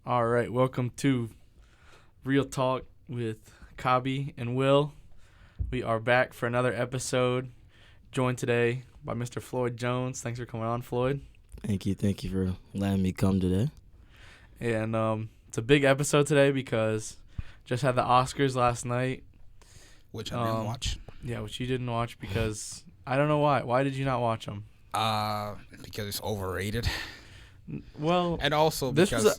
All right, welcome to Real Talk with Kabi and Will. We are back for another episode, joined today by Mr. Floyd Jones. Thanks for coming on, Floyd. Thank you for letting me come today. And it's a big episode today because just had the Oscars last night. Which I didn't watch. Yeah, which you didn't watch because I don't know why. Why did you not watch them? Because it's overrated. Well, and also because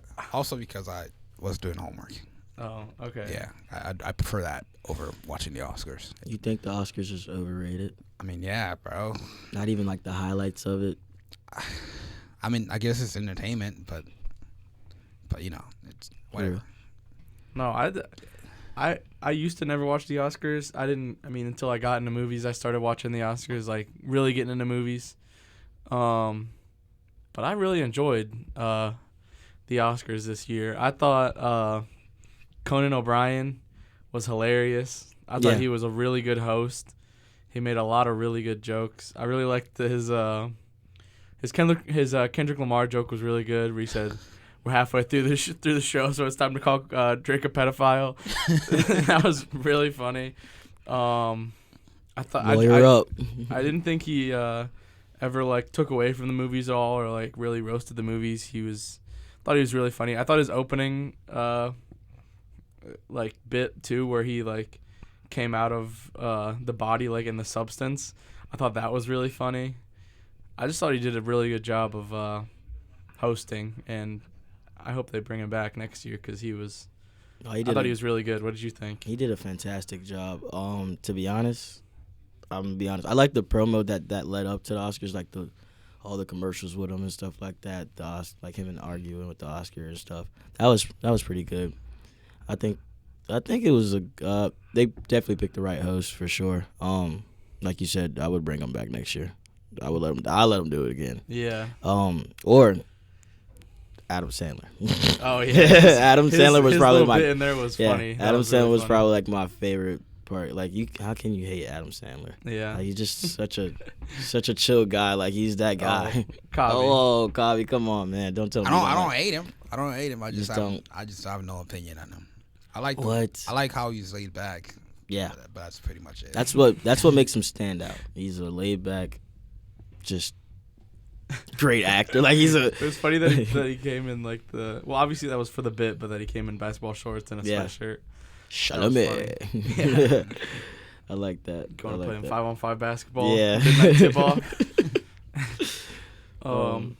I was doing homework. Oh, okay. Yeah, I prefer that over watching the Oscars. You think the Oscars is overrated? I mean, yeah, bro. Not even like the highlights of it. I mean, I guess it's entertainment, but you know, it's whatever. No, I used to never watch the Oscars. Until I got into movies, I started watching the Oscars, like really getting into movies. But I really enjoyed the Oscars this year. I thought Conan O'Brien was hilarious. I thought he was a really good host. He made a lot of really good jokes. I really liked his Kendrick Lamar joke was really good. Where he said, "We're halfway through the show, so it's time to call Drake a pedophile." That was really funny. I thought I didn't think he ever like took away from the movies at all or like really roasted the movies. Thought he was really funny. I thought his opening like bit too, where he like came out of the body like in the substance. I thought that was really funny. I just thought he did a really good job of hosting, and I hope they bring him back next year because I thought he was really good. What did you think? He did a fantastic job. To be honest, I'm gonna be honest. I like the promo that led up to the Oscars, like all the commercials with him and stuff like that. Like him and arguing with the Oscar and stuff. That was pretty good. I think it was they definitely picked the right host for sure. Like you said, I would bring him back next year. I'll let him do it again. Yeah. Or Adam Sandler. Oh yeah. Adam Sandler was probably my bit in there was funny. Adam Sandler was probably like my favorite part. Like how can you hate Adam Sandler? Yeah. Like, he's just such a chill guy. Like he's that guy. Kabi. Oh, Kabi, come on, man. Don't tell me. I don't hate him. I just have no opinion on him. I like how he's laid back. Yeah. But that's pretty much it. That's what makes him stand out. He's a laid back, just great actor. Like It was funny that he came in like obviously that was for the bit, but that he came in basketball shorts and a sweatshirt. Shalom. Yeah. I like that. Going to play 5-on-5 basketball. Yeah. Midnight tip off. I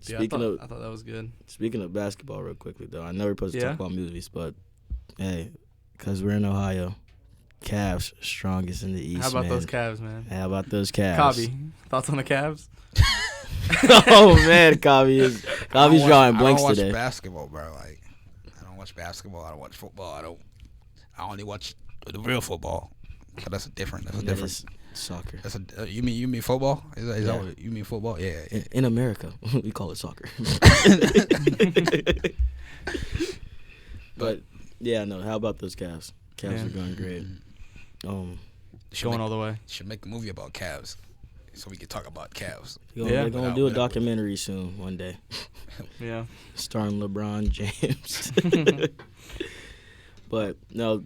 thought that was good. Speaking of basketball, real quickly though, I know we're supposed to talk about movies, but hey, because we're in Ohio, Cavs strongest in the East. How about those Cavs, man? How about those Cavs? Kabi, thoughts on the Cavs? Oh man, Kabi's drawing blanks today. I don't watch basketball, bro. Like, I don't watch basketball. I don't watch football. I only watch the real football. So that's different. Soccer. You mean football? Is that what you mean football? Yeah. In America, we call it soccer. But yeah, no. How about those Cavs? Cavs are going great. Going all the way. Should make a movie about Cavs, so we can talk about Cavs. They're gonna do a documentary soon, one day. Yeah. Starring LeBron James. But no,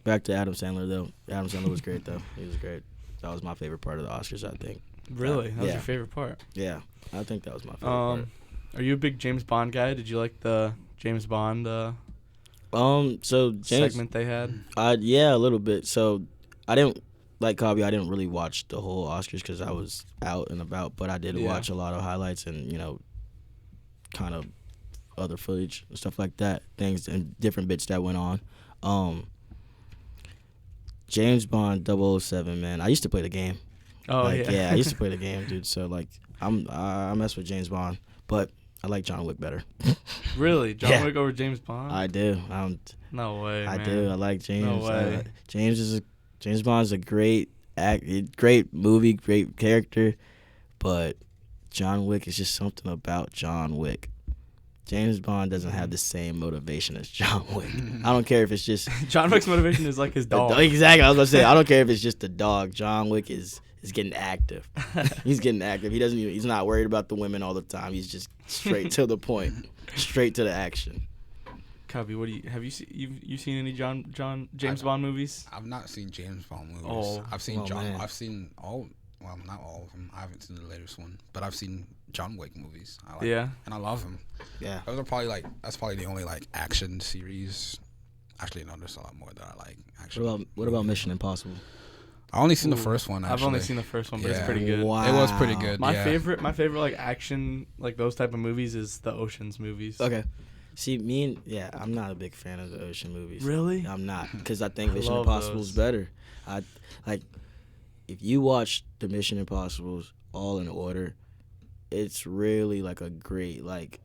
back to Adam Sandler though. Adam Sandler was great though. He was great. That was my favorite part of the Oscars, I think. Really? That was your favorite part? Yeah, I think that was my favorite part. Are you a big James Bond guy? Did you like the James Bond segment they had? Yeah, a little bit. So I didn't like Kabi. I didn't really watch the whole Oscars because I was out and about, but I did watch a lot of highlights and kind of other footage and stuff like that, things and different bits that went on. James Bond 007, man. I used to play the game. Oh, yeah. Yeah, I used to play the game, dude. So like I mess with James Bond, but I like John Wick better. Really? John Wick over James Bond? I do. No way, I man. do. I like James. No way. James Bond's a great movie, great character, but John Wick is just something about John Wick. James Bond doesn't have the same motivation as John Wick. I don't care if it's just John Wick's motivation is like his dog. Exactly. I was gonna say I don't care if it's just the dog. John Wick is is getting active. He's getting active. He's not worried about the women all the time. He's just straight to the point, straight to the action. Kabi, have you seen any James Bond movies? I've not seen James Bond movies. Oh. I've seen man. I've seen all. Well, not all of them. I haven't seen the latest one, but I've seen John Wick movies. And I love them. Yeah. That's probably the only like action series. Actually, no, there's a lot more that I like. Actually, What about Mission Impossible? I only seen the first one. Actually. I've only seen the first one, but it's pretty good. Wow. It was pretty good. My favorite like action, like those type of movies is the Ocean's movies. Okay. See, I'm not a big fan of the ocean movies. Really? I'm not, because I think Mission love Impossible is those. better. If you watch the Mission Impossibles all in order, it's really like a great like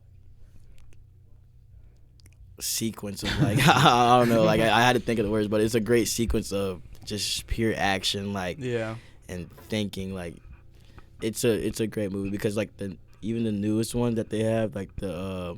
sequence of like I don't know, like I had to think of the words, but it's a great sequence of just pure action, like and thinking. Like it's a great movie, because like even the newest one that they have, like the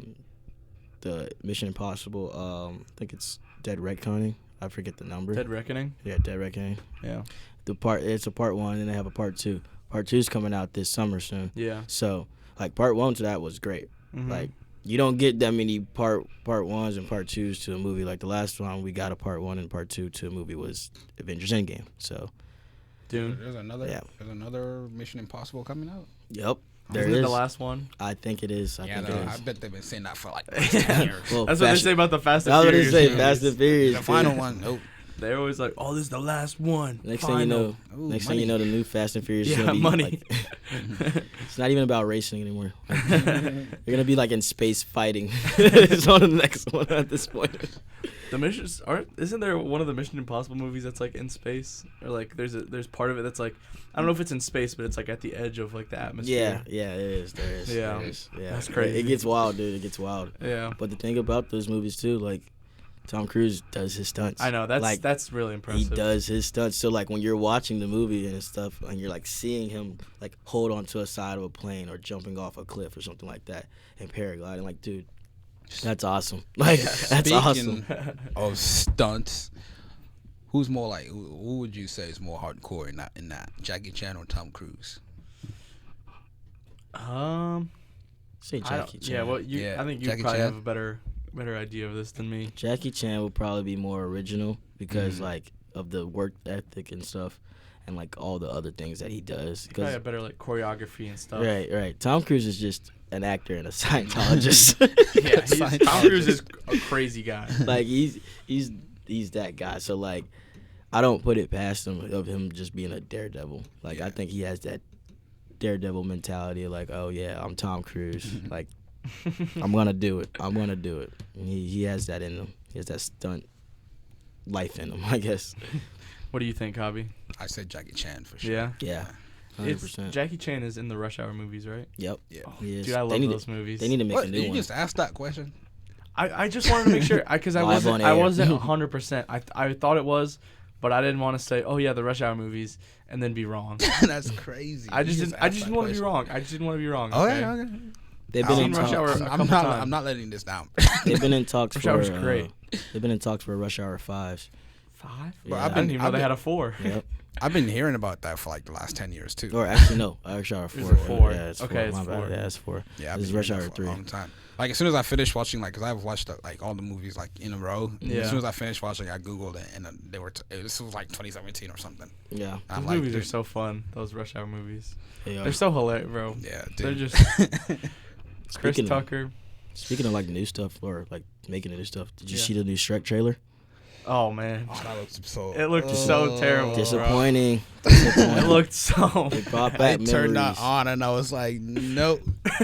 Mission Impossible, I think it's Dead Reckoning. I forget the number. Dead Reckoning? Yeah, Dead Reckoning. Yeah. It's a part 1, and they have a part 2. Part 2 is coming out this summer soon. Yeah. So like part 1 to that was great. Mm-hmm. Like you don't get that many part 1s and part 2s to a movie. Like the last one we got a part 1 and part 2 to a movie was Avengers Endgame. So Dune. There's another Mission Impossible coming out. Yep. There Isn't is it the last one? I think it is. I bet they've been saying that for like 10 years. Well, That's what they say about the Fast and That's what they Furious say. movies. Fast and Furious. The final one, nope. They're always like, "Oh, this is the last one." Next Final. thing you know, Ooh, the new Fast and Furious is Yeah, gonna be money. like, it's not even about racing anymore. Like, they're gonna be like in space fighting. It's on the next one at this point. The missions isn't there one of the Mission Impossible movies that's like in space, or like there's part of it that's like, I don't know if it's in space, but it's like at the edge of like the atmosphere. Yeah, it is. There is. Yeah. There is. Yeah, That's crazy. It gets wild, dude. It gets wild. Yeah. But the thing about those movies too, like Tom Cruise does his stunts. I know that's really impressive. He does his stunts. So like when you're watching the movie and stuff, and you're like seeing him like hold onto a side of a plane or jumping off a cliff or something like that and paragliding, like, dude, that's awesome. Like that's awesome. Speaking of stunts, who's more like who would you say is more hardcore in that Jackie Chan or Tom Cruise? Say Jackie Chan. Yeah, well, I think you Jackie probably Chan. have a better idea of this than me. Jackie Chan would probably be more original because like of the work ethic and stuff, and like all the other things that he does. Probably have better like choreography and stuff. Right. Tom Cruise is just an actor and a Scientologist. Yeah, Tom Cruise is a crazy guy. Like he's that guy. So like, I don't put it past him of him just being a daredevil. Like I think he has that daredevil mentality of like, oh yeah, I'm Tom Cruise. Like I'm gonna do it. And he has that in him. He has that stunt life in him, I guess. What do you think, Kabi? I said Jackie Chan for sure. Yeah. Yeah. 100%. Jackie Chan is in the Rush Hour movies, right? Yep. Yeah. He is. Dude, I love those movies. They need to make What? a Did new you one. just ask that question? I just wanted to make sure because I Live on wasn't air. 100%. I thought it was, but I didn't want to say, oh yeah, the Rush Hour movies, and then be wrong. That's crazy. I just didn't want to be wrong. I just didn't want to be wrong. Okay. Okay. Okay. They've I've been seen in Rush Hour talks. a couple times. I'm not letting this down. They've been in talks Rush for. Hour's great. They've been in talks for Rush Hour 5. 5? Yeah. I didn't even know they had a 4. Yep. I've been hearing about that for like the last 10 years too. Or actually no, Rush Hour 4. Is it 4? Yeah, it's 4. Okay, it's My bad. 4. Yeah, it's 4. Yeah, I've This is been Rush hearing Hour that for 3. a long time. Like as soon as I finished watching, like, cause I've watched like all the movies like in a row. Yeah. As soon as I finished watching, I googled it, and they were. This was like 2017 or something. Yeah. And I'm Those like, movies are dude, so fun. Those Rush Hour movies. They are. They're so hilarious, bro. yeah, They're dude. just Chris Speaking of- Tucker. Speaking of like new stuff or like making new stuff, did you Yeah. see the new Shrek trailer? Oh man, Oh, that looks so. it looked so terrible. Bro. Disappointing. It looked so. They brought I back turned memories. that on and I was like, nope.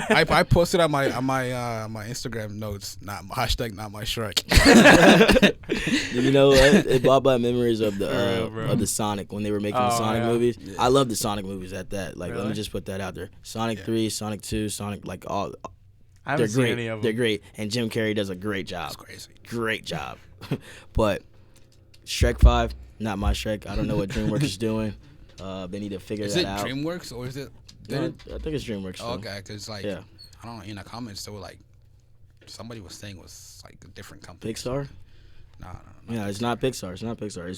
I posted on my Instagram notes, not my hashtag, not my Shrek. You know what? It brought back memories of the For real, bro. of the Sonic when they were making the Oh, Sonic yeah. movies. Yeah. I love the Sonic movies at that. Like let Really? me just put that out there. Sonic Yeah. 3, Sonic 2, Sonic like all. I haven't They're seen great. any of them. They're great, and Jim Carrey does a great job. That's crazy. Great job. But Shrek 5, not my Shrek. I don't know what DreamWorks is doing. They need to figure Is that it out. DreamWorks or is it? No, I think it's DreamWorks. Oh, though. okay, because like Yeah. I don't know, in the comments they were like somebody was saying it was like a different company. Pixar. No. Yeah, it's not Pixar. It's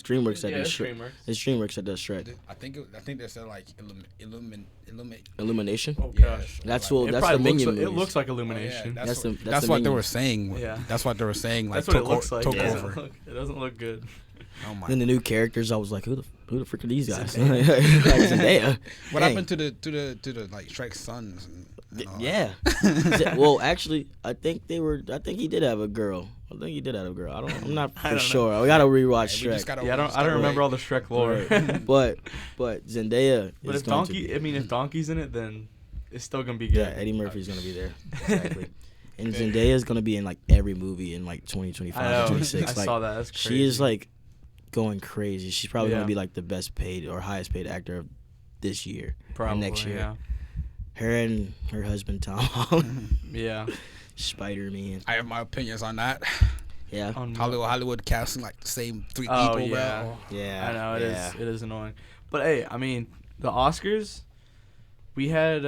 DreamWorks that does Shrek. DreamWorks. It's DreamWorks that does Shrek. I think they said like Illumination. Oh Yeah, gosh. That's It that's probably the Minion looks, movies. it looks like Oh, Illumination. yeah, That's that's the what they Minion. were saying. Yeah. That's what they were saying. Like That's what it looks like. took Yeah. over. It doesn't look good. Oh my. Then the new characters, I was like, who the frick are these guys? Like Zendaya. What Dang. happened to the like Shrek's sons? And all that? Yeah. Well, actually, I think he did have a girl. I'm not I for don't know. sure. We gotta rewatch Hey, we just Shrek. gotta- Yeah, we I just don't gotta remember wait. all the Shrek lore. But Zendaya. But is if going to Donkey, be- I mean, if Donkey's in it, then it's still gonna be yeah, good. Eddie Murphy's gonna be there. Exactly. And Zendaya is gonna be in like every movie in like 2025 I or know. 26. I Like, saw that. That's crazy. she is like going crazy. She's probably Yeah. gonna be like the best paid or highest paid actor of this year probably or next year. Yeah. Her and her husband Tom Holland, Yeah. Spider-Man. I have my opinions on that. Yeah. On- Hollywood casting like the same three Oh, people. yeah. Bro. Yeah. I know it yeah. is. It is annoying. But hey, I mean, the Oscars, we had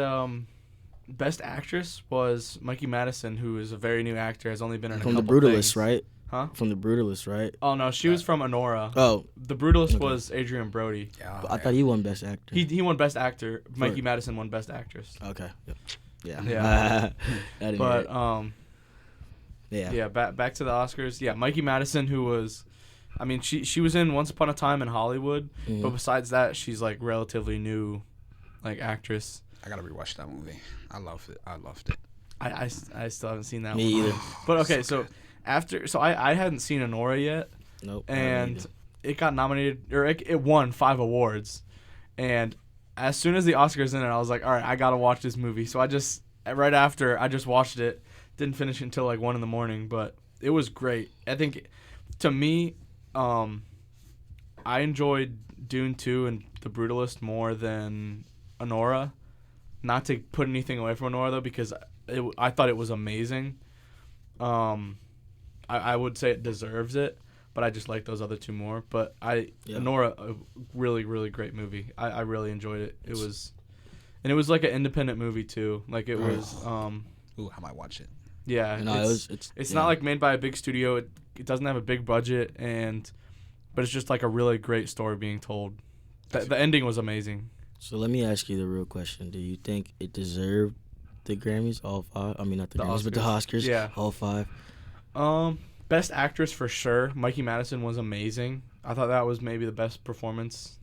best actress was Mikey Madison, who is a very new actor, has only been in a From the couple Brutalist, things. right? Huh? From the Brutalist, right? Oh no, she was from Honora. Oh, The Brutalist Okay. was Adrian Brody. Yeah. I thought he won Best Actor. He won best actor. Mikey For- Madison won best actress. Okay. Yeah. Yeah. I didn't But hear it. yeah, back to the Oscars. Yeah, Mikey Madison, who was, I mean, she was in Once Upon a Time in Hollywood, Mhm. but besides that, she's like relatively new, like actress. I gotta rewatch that movie. I loved it. I still haven't seen that Me one. either. But okay, so I hadn't seen Honora yet, Nope. I haven't and either. it got nominated, or it won 5 awards, and as soon as the Oscars ended, I was like, all right, I gotta watch this movie. So right after I just watched it, didn't finish until like 1 a.m, but it was great. I think to me, I enjoyed Dune 2 and The Brutalist more than Honora. Not to put anything away from Honora though, because I thought it was amazing. I would say it deserves it, but I just like those other two more. But Honora, a really, really great movie. I really enjoyed it. It was like an independent movie too. Like it was, Ooh, I might watch it. yeah. No, It's not like made by a big studio. It doesn't have a big budget, but it's just like a really great story being told. The ending was amazing. So let me ask you the real question. Do you think it deserved the Grammys, all 5? I mean, not the Grammys, but the Oscars. Yeah. All 5. Best actress for sure. Mikey Madison was amazing. I thought that was maybe the best performance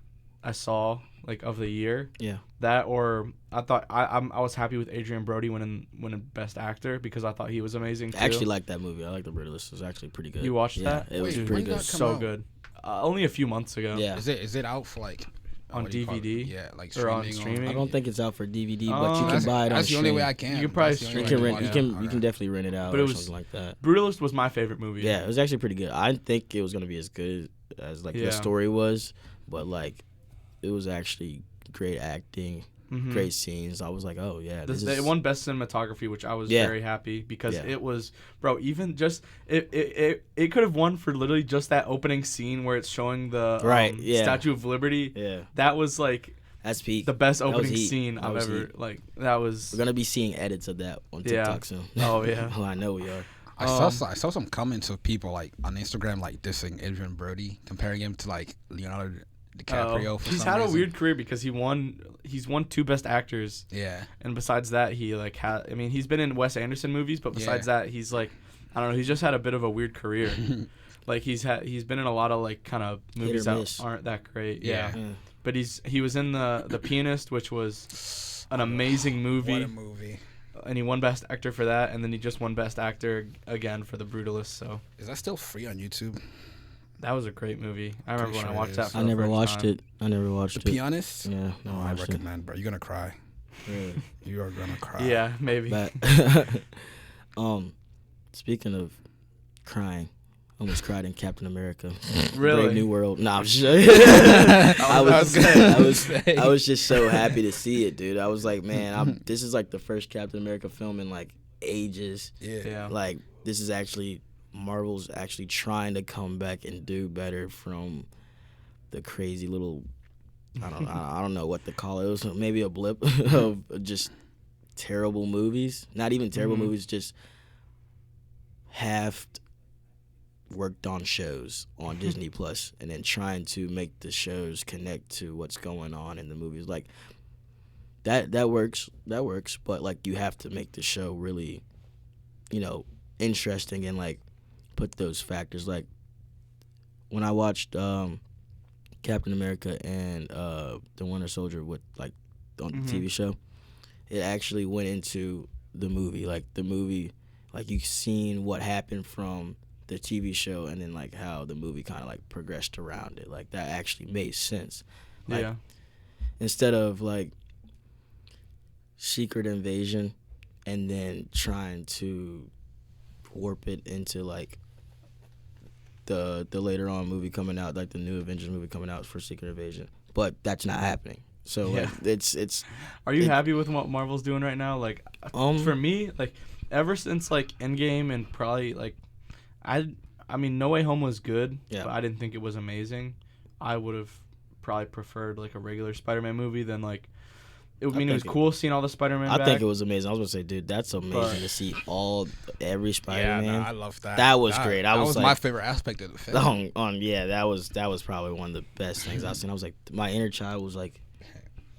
I saw like of the year. Yeah. That, or I thought I was happy with Adrian Brody winning best actor because I thought he was amazing too. I actually liked that movie. I like The Brutalist. It was actually pretty good. You watched yeah, that? It was Wait, pretty when good. did that come So out? good. Only a few months ago. Yeah. Is it out for like On what do you call it? DVD? Yeah, like Or on streaming. streaming? I don't think it's out for DVD, but you can That's, buy it on that's the only way stream. I can. You can probably That's the only You way can I rent. watch You it. can. You Okay. can definitely rent it out But it or was- something like that. Brutalist was my favorite movie. Yeah, it was actually pretty good. I didn't think it was gonna be as good as like Yeah. the story was, but like it was actually great acting, Mhm. great scenes. I was like, oh yeah, this It is won best cinematography, which I was Yeah. very happy because Yeah. it was, bro. Even just it could have won for literally just that opening scene where it's showing the Right, yeah. Statue of Liberty. yeah. That was like That's peak. the best That was opening heat. scene That I've was ever heat. like. That was We're gonna be seeing edits of that on Yeah. TikTok soon. Oh, yeah. Oh, I know we are. I saw some comments of people like on Instagram like dissing Adrian Brody, comparing him to like Leonardo DiCaprio. For he's some had reason. a weird career because he's won 2 best actors, Yeah, and besides that he like I mean he's been in Wes Anderson movies, but besides that he's like, I don't know, he's just had a bit of a weird career. Like he's been in a lot of like kind of movies that miss. aren't that great. Yeah. Yeah. But he was in the Pianist, which was an amazing movie, what a movie! and he won Best Actor for that, and then he just won Best Actor again for The Brutalist. So Is that still free on YouTube? that was a great movie. I remember Pretty when I sure watched it that. is. For I the never first watched time. it. I never watched The it. Pianist? Yeah, no, Oh, I recommend, bro. You're gonna cry. Really. You are gonna cry. Yeah, maybe. But speaking of crying, I almost cried in Captain America. Really? Brave New World. Nah, I'm just I was just so happy to see it, dude. I was like, man, this is like the first Captain America film in like ages. Yeah. Yeah. Like this is actually Marvel's actually trying to come back and do better from the crazy little I don't know what to call it. It was maybe a blip of just terrible movies. Not even terrible movies, just half worked on shows on Disney Plus and then trying to make the shows connect to what's going on in the movies. Like that works, but like you have to make the show really, interesting and like put those factors. Like when I watched Captain America and the Winter Soldier with like on the TV show, it actually went into the movie. Like the movie, like you've seen what happened from the TV show and then like how the movie kind of like progressed around it. Like that actually made sense. Like, yeah. Instead of like Secret Invasion and then trying to warp it into like the later on movie coming out, like the new Avengers movie coming out for Secret Invasion. But that's not happening. So like it's Are you happy with what Marvel's doing right now? Like for me, like ever since like Endgame and probably like I mean No Way Home was good, but I didn't think it was amazing. I would have probably preferred like a regular Spider-Man movie than like it was cool seeing all the Spider-Man back. I think it was amazing. I was gonna say, dude, that's amazing to see every Spider-Man. Yeah, no, I love that. That was great. That was like, my favorite aspect of the film. That was probably one of the best things I've seen. I was like, my inner child was like,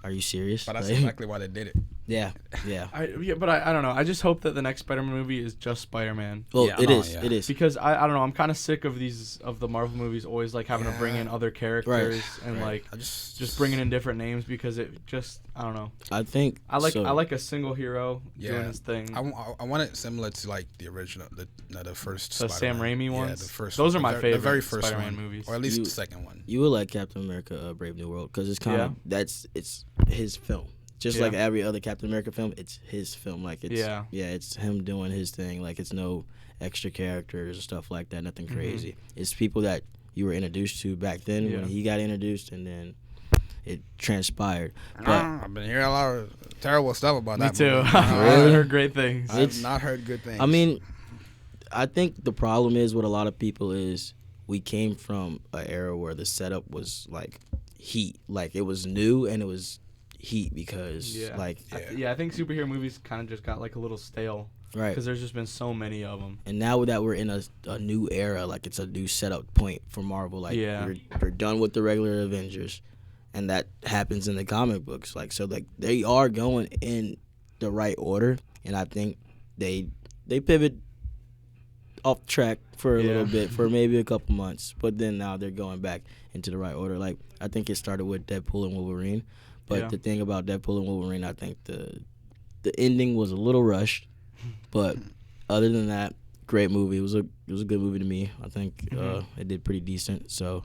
"Are you serious?" But that's like, exactly why they did it. Yeah. But I don't know. I just hope that the next Spider-Man movie is just Spider-Man. Well, it is. Because I don't know. I'm kind of sick of the Marvel movies always like having to bring in other characters and like just bringing in different names because it just I don't know. I think I like a single hero doing his thing. I want it similar to like the original, the first. The Sam Raimi ones. Yeah, the first. Those are my favorite. The very first Spider-Man one, movies, or at least the second one. You would like Captain America: Brave New World because it's kind of it's his film. Just like every other Captain America film, it's his film. Like it's it's him doing his thing. Like it's no extra characters or stuff like that. Nothing crazy. It's people that you were introduced to back then when he got introduced, and then it transpired. But I've been hearing a lot of terrible stuff about that. Me too. Movie. I've heard great things. I've not heard good things. I mean, I think the problem is with a lot of people is we came from an era where the setup was like heat. Like it was new and it was heat because I think superhero movies kind of just got like a little stale, right? Because there's just been so many of them. And now that we're in a new era, like it's a new setup point for Marvel. Like we're done with the regular Avengers, and that happens in the comic books. Like so, like they are going in the right order, and I think they pivot off track for a little bit for maybe a couple months, but then now they're going back into the right order. Like I think it started with Deadpool and Wolverine. But the thing about Deadpool and Wolverine, I think the ending was a little rushed. But other than that, great movie. It was a good movie to me. I think it did pretty decent. So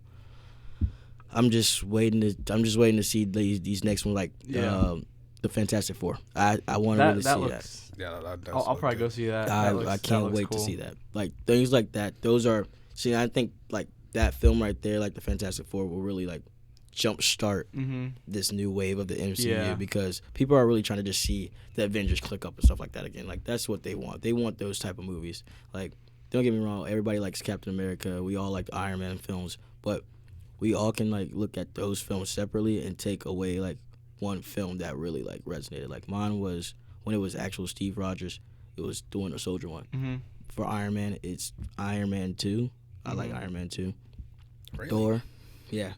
I'm just waiting to see these next ones, like the Fantastic Four. I want to really see that. Yeah, I'll probably go see that. I can't wait to see that. Like things like that. Those are I think like that film right there, like the Fantastic Four, will really like jumpstart this new wave of the MCU because people are really trying to just see the Avengers click up and stuff like that again. Like that's what they want. They want those type of movies. Like don't get me wrong, everybody likes Captain America. We all like the Iron Man films, but we all can like look at those films separately and take away like one film that really like resonated. Like mine was when it was actual Steve Rogers. It was the Winter Soldier one. For Iron Man, it's Iron Man 2. I like Iron Man 2. Really? Thor. Yeah,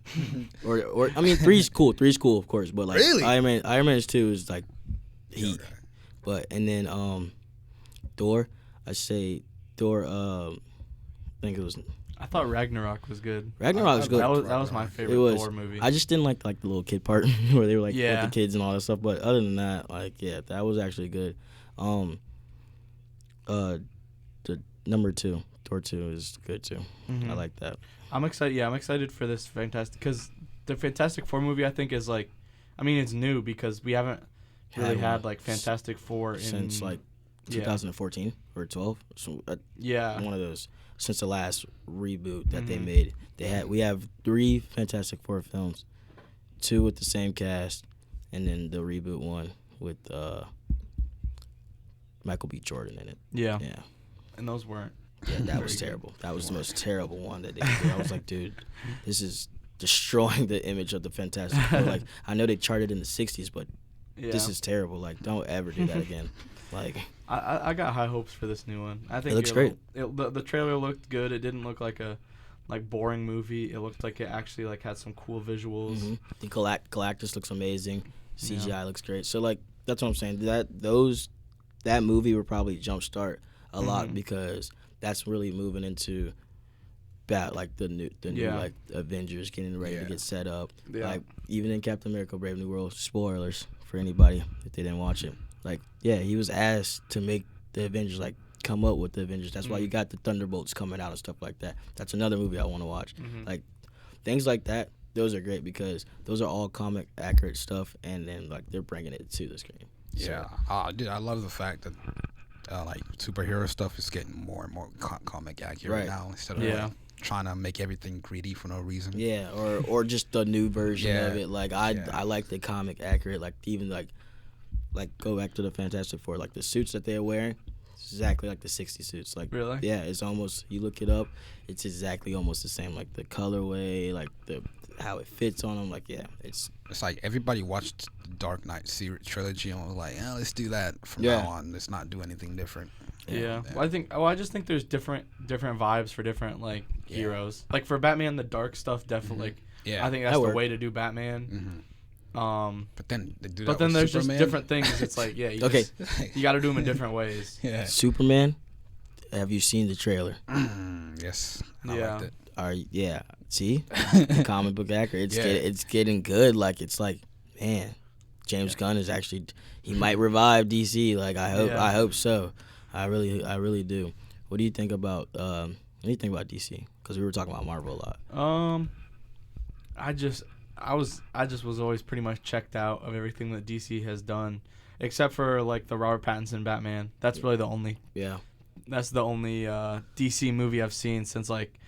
or I mean, three's cool, of course, but like Iron Man 2 is like heat, but and then Thor, I say Thor. I think it was. I thought Ragnarok was good. Ragnarok was good. That was my favorite Thor movie. I just didn't like the little kid part where they were like with the kids and all that stuff. But other than that, like that was actually good. The number 2, Thor 2 is good too. I like that. I'm excited. Yeah, I'm excited for this Fantastic because the Fantastic Four movie I think is like, I mean it's new because we haven't really had like Fantastic Four since like 2014 or 12. So one of those since the last reboot that they made. We have 3 Fantastic Four films, 2 with the same cast, and then the reboot one with Michael B. Jordan in it. Yeah. And those weren't. Yeah, that was terrible. That was the most terrible one that they did. I was like, dude, this is destroying the image of the Fantastic Four. Like, I know they charted in the 60s, but this is terrible. Like, don't ever do that again. Like, I got high hopes for this new one. I think it looks great. The trailer looked good. It didn't look like a boring movie. It looked like it actually like had some cool visuals. Mm-hmm. The Galactus looks amazing. CGI looks great. So like that's what I'm saying. That movie would probably jumpstart a lot because that's really moving into like the new like Avengers getting ready to get set up. Yeah. Like even in Captain America: Brave New World, spoilers for anybody if they didn't watch it. Like he was asked to make the Avengers like come up with the Avengers. That's why you got the Thunderbolts coming out and stuff like that. That's another movie I want to watch. Like things like that. Those are great because those are all comic accurate stuff, and then like they're bringing it to the screen. Yeah, dude, I love the fact that like superhero stuff is getting more and more comic accurate now instead of like, trying to make everything greedy for no reason. Yeah, or just the new version of it. Like I like the comic accurate. Like even like go back to the Fantastic Four. Like the suits that they're wearing, it's exactly like the '60s suits. Like really? Yeah, it's almost. You look it up, it's exactly almost the same. Like the colorway, like how it fits on them. Like it's like everybody watched the Dark Knight trilogy and was like, let's do that from now on. Let's not do anything different. Yeah. Well, I just think there's different vibes for different like heroes. Like for Batman, the dark stuff definitely. I think that's the way to do Batman. But then they do but then there's Superman. Just different things. It's like you got to do them in different ways. Yeah. Superman. Have you seen the trailer? Yes. I liked it. See, comic book accurate. It's getting good. Like it's like, man, James Gunn is actually he might revive DC. Like I hope so. I really do. What do you think about DC? Because we were talking about Marvel a lot. I just was always pretty much checked out of everything that DC has done, except for like the Robert Pattinson Batman. That's really the only. Yeah. That's the only DC movie I've seen since like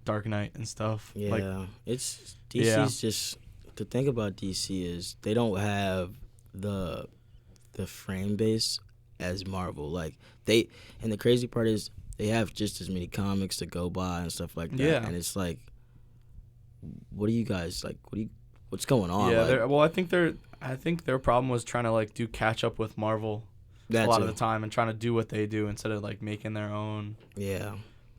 Dark Knight and stuff. Yeah, like, it's DC's just the thing about DC is they don't have the frame base as Marvel. Like and the crazy part is they have just as many comics to go by and stuff like that. Yeah. And it's like, what do you guys like? What's going on? Yeah, like, I think their problem was trying to like do catch up with Marvel a lot of the time and trying to do what they do instead of like making their own. Yeah.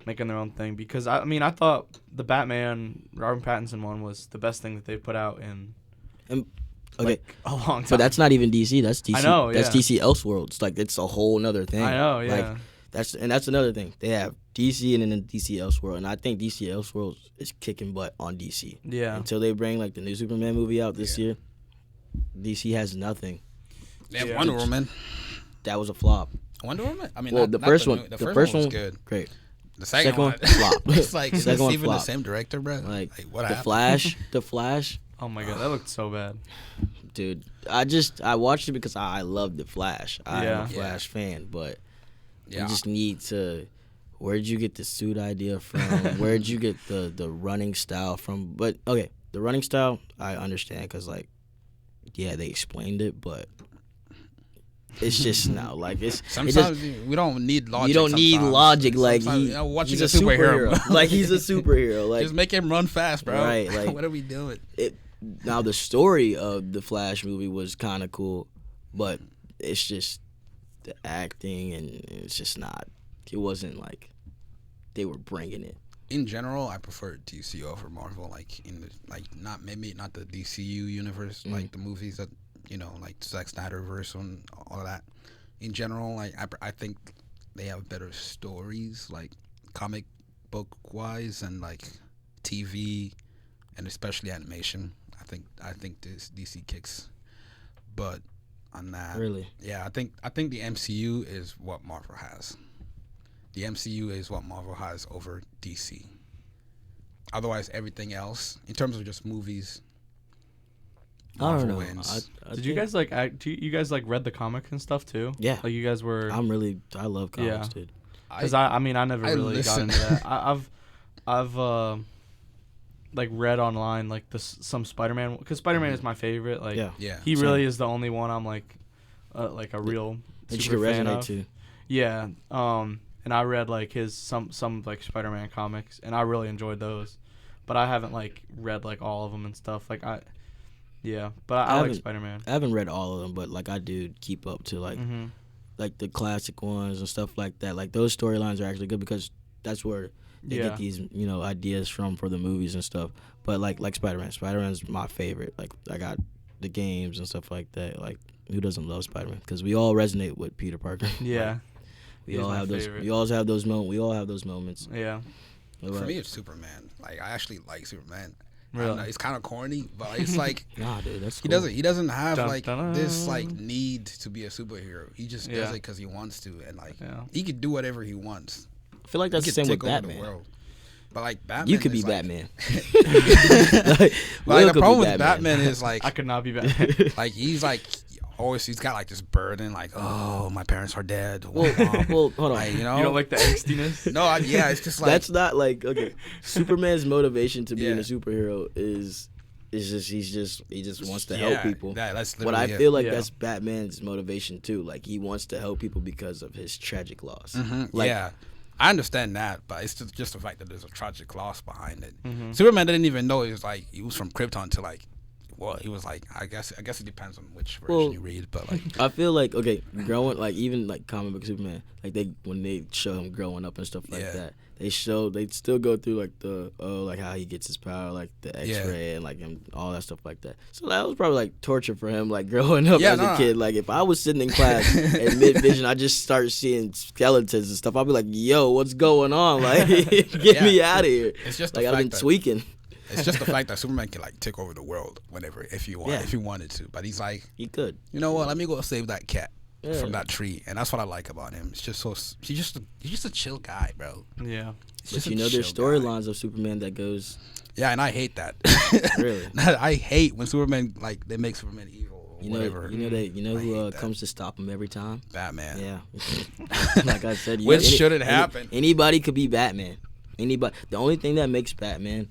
Making their own thing because I thought the Batman Robert Pattinson one was the best thing that they put out in like a long time. But that's not even DC. That's DC. I know. That's DC Elseworlds. Like it's a whole nother thing. I know. Yeah. Like that's another thing. They have DC and then DC Elseworld, and I think DC Elseworlds is kicking butt on DC. Yeah. Until they bring like the new Superman movie out this year, DC has nothing. They have Wonder Woman. That was a flop. Wonder Woman. I mean, well, the first one was good. Great. The second one flop. It's like it's even the same director, bro. Like what happened? The Flash. Oh my god, that looked so bad. Dude, I watched it because I love the Flash. I'm a Flash fan, but you just need to. Where'd you get the suit idea from? Where'd you get the running style from? But okay, the running style I understand because they explained it, but. It's just now, like it's. Sometimes we don't need logic. You don't need logic, like he's a superhero. Like he's a superhero. Like just make him run fast, bro. Right? Like what are we doing? Now the story of the Flash movie was kind of cool, but it's just the acting and it's just not. It wasn't like they were bringing it. In general, I prefer DC over Marvel. Like not the DCU universe, like the movies that. Like Zack Snyderverse and all of that. In general, like I think they have better stories, like comic book wise, and like TV, and especially animation. I think this DC kicks, but on that, really, I think the MCU is what Marvel has. The MCU is what Marvel has over DC. Otherwise, everything else, in terms of just movies. Marvel I don't know. Wins. Did you guys you guys read the comics and stuff too? Yeah. Like you guys were. I love comics, dude. Because I never really got into that. I've read online like some Spider-Man because Spider-Man is my favorite. Like he really is the only one I'm like a real super fan of. Too. Yeah. And I read like his some like Spider-Man comics and I really enjoyed those, but I haven't read all of them and stuff Yeah, but I like Spider-Man. I haven't read all of them, but I do keep up to like the classic ones and stuff like that. Like those storylines are actually good because that's where they get these ideas from for the movies and stuff. But like Spider-Man's my favorite. Like I got the games and stuff like that. Like who doesn't love Spider-Man? Because we all resonate with Peter Parker. Yeah. We all have those. We all have those moments. We all have those moments. Yeah. For me, it's Superman. Like I actually like Superman. Really? Know, it's kind of corny, but it's like nah, dude, that's he cool. doesn't have this like need to be a superhero. He just does it because he wants to, and like he could do whatever he wants. I feel like that's the same with Batman. But like Batman, you could be Batman. Like the problem with Batman is like I could not be Batman. Like he's like always he's got like this burden, like my parents are dead. Well, hold on. Like, you don't like the angstiness? No, it's just like that's not like okay. Superman's motivation to being a superhero is just he just wants to help people. That's but I feel like that's Batman's motivation too. Like he wants to help people because of his tragic loss. Mm-hmm. Like, I understand that, but it's just the fact that there's a tragic loss behind it. Mm-hmm. Superman didn't even know he was from Krypton to like. Well, he was like, I guess it depends on which version you read, but like, I feel like growing like even like comic book Superman, like when they show him growing up and stuff like that, they still go through like the like how he gets his power, like the X-ray and like him, all that stuff like that. So that was probably like torture for him, like growing up as a kid. Like if I was sitting in class and mid-vision, I just start seeing skeletons and stuff. I'd be like, yo, what's going on? Like get me out of here. It's just like I've been tweaking. It's just the fact that Superman can like take over the world whenever if he wanted to. But he's like, he could. You know what? Let me go save that cat from that tree, and that's what I like about him. It's just he's just a chill guy, bro. Yeah. But there's storylines of Superman that goes. Yeah, and I hate that. Really, I hate when Superman like they make Superman evil or whatever. Who comes to stop him every time? Batman. Yeah. Like I said, which shouldn't happen. Anybody could be Batman. Anybody. The only thing that makes Batman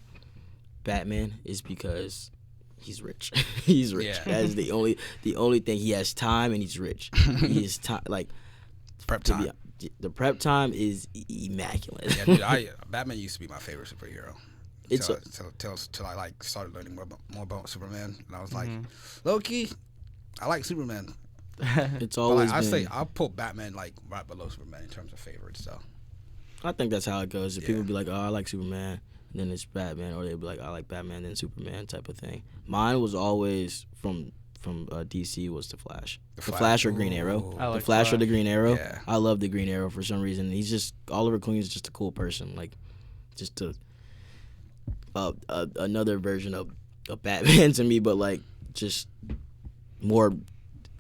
is because he's rich. He's rich. Yeah. That is the only thing. He has time and he's rich. He has time. Like prep time. The prep time is immaculate. Yeah, dude. Batman used to be my favorite superhero. Till I like started learning more about Superman, and I was like, low key, I like Superman. It's always. I'll put Batman like right below Superman in terms of favorites. So I think that's how it goes. If people be like, oh, I like Superman. Then it's Batman, or they'd be like, I like Batman, then Superman type of thing. Mine was always from DC was the Flash. The Flash or Green Arrow. The Flash or the Green Arrow. Yeah. I love the Green Arrow for some reason. He's just Oliver Queen is just a cool person, like just another version of Batman to me, but like just more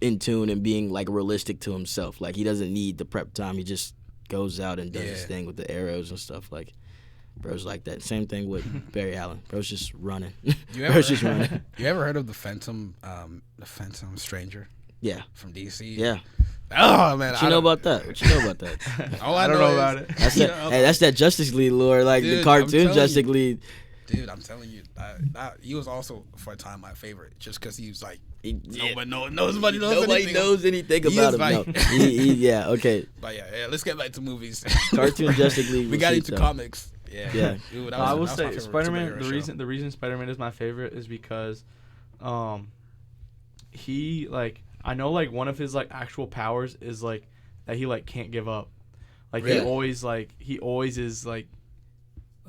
in tune and being like realistic to himself. Like he doesn't need the prep time. He just goes out and does his thing with the arrows and stuff like. Bro's like that. Same thing with Barry Allen. Bro's just running. You ever heard of the Phantom Stranger? Yeah. From DC? Yeah. Oh man, What you know about that? All I don't know about it. That's that Justice League lore, like the cartoon Justice League. Dude, I'm telling you, he was also for a time my favorite, just because he was like nobody knows anything about him. Like, no. Yeah, okay. But yeah, let's get back to movies. Cartoon Justice League. We got into comics. Yeah. Dude, I will say Spider-Man. The reason Spider-Man is my favorite is because, he like I know like one of his like actual powers is like that he like can't give up. Like really? he always is like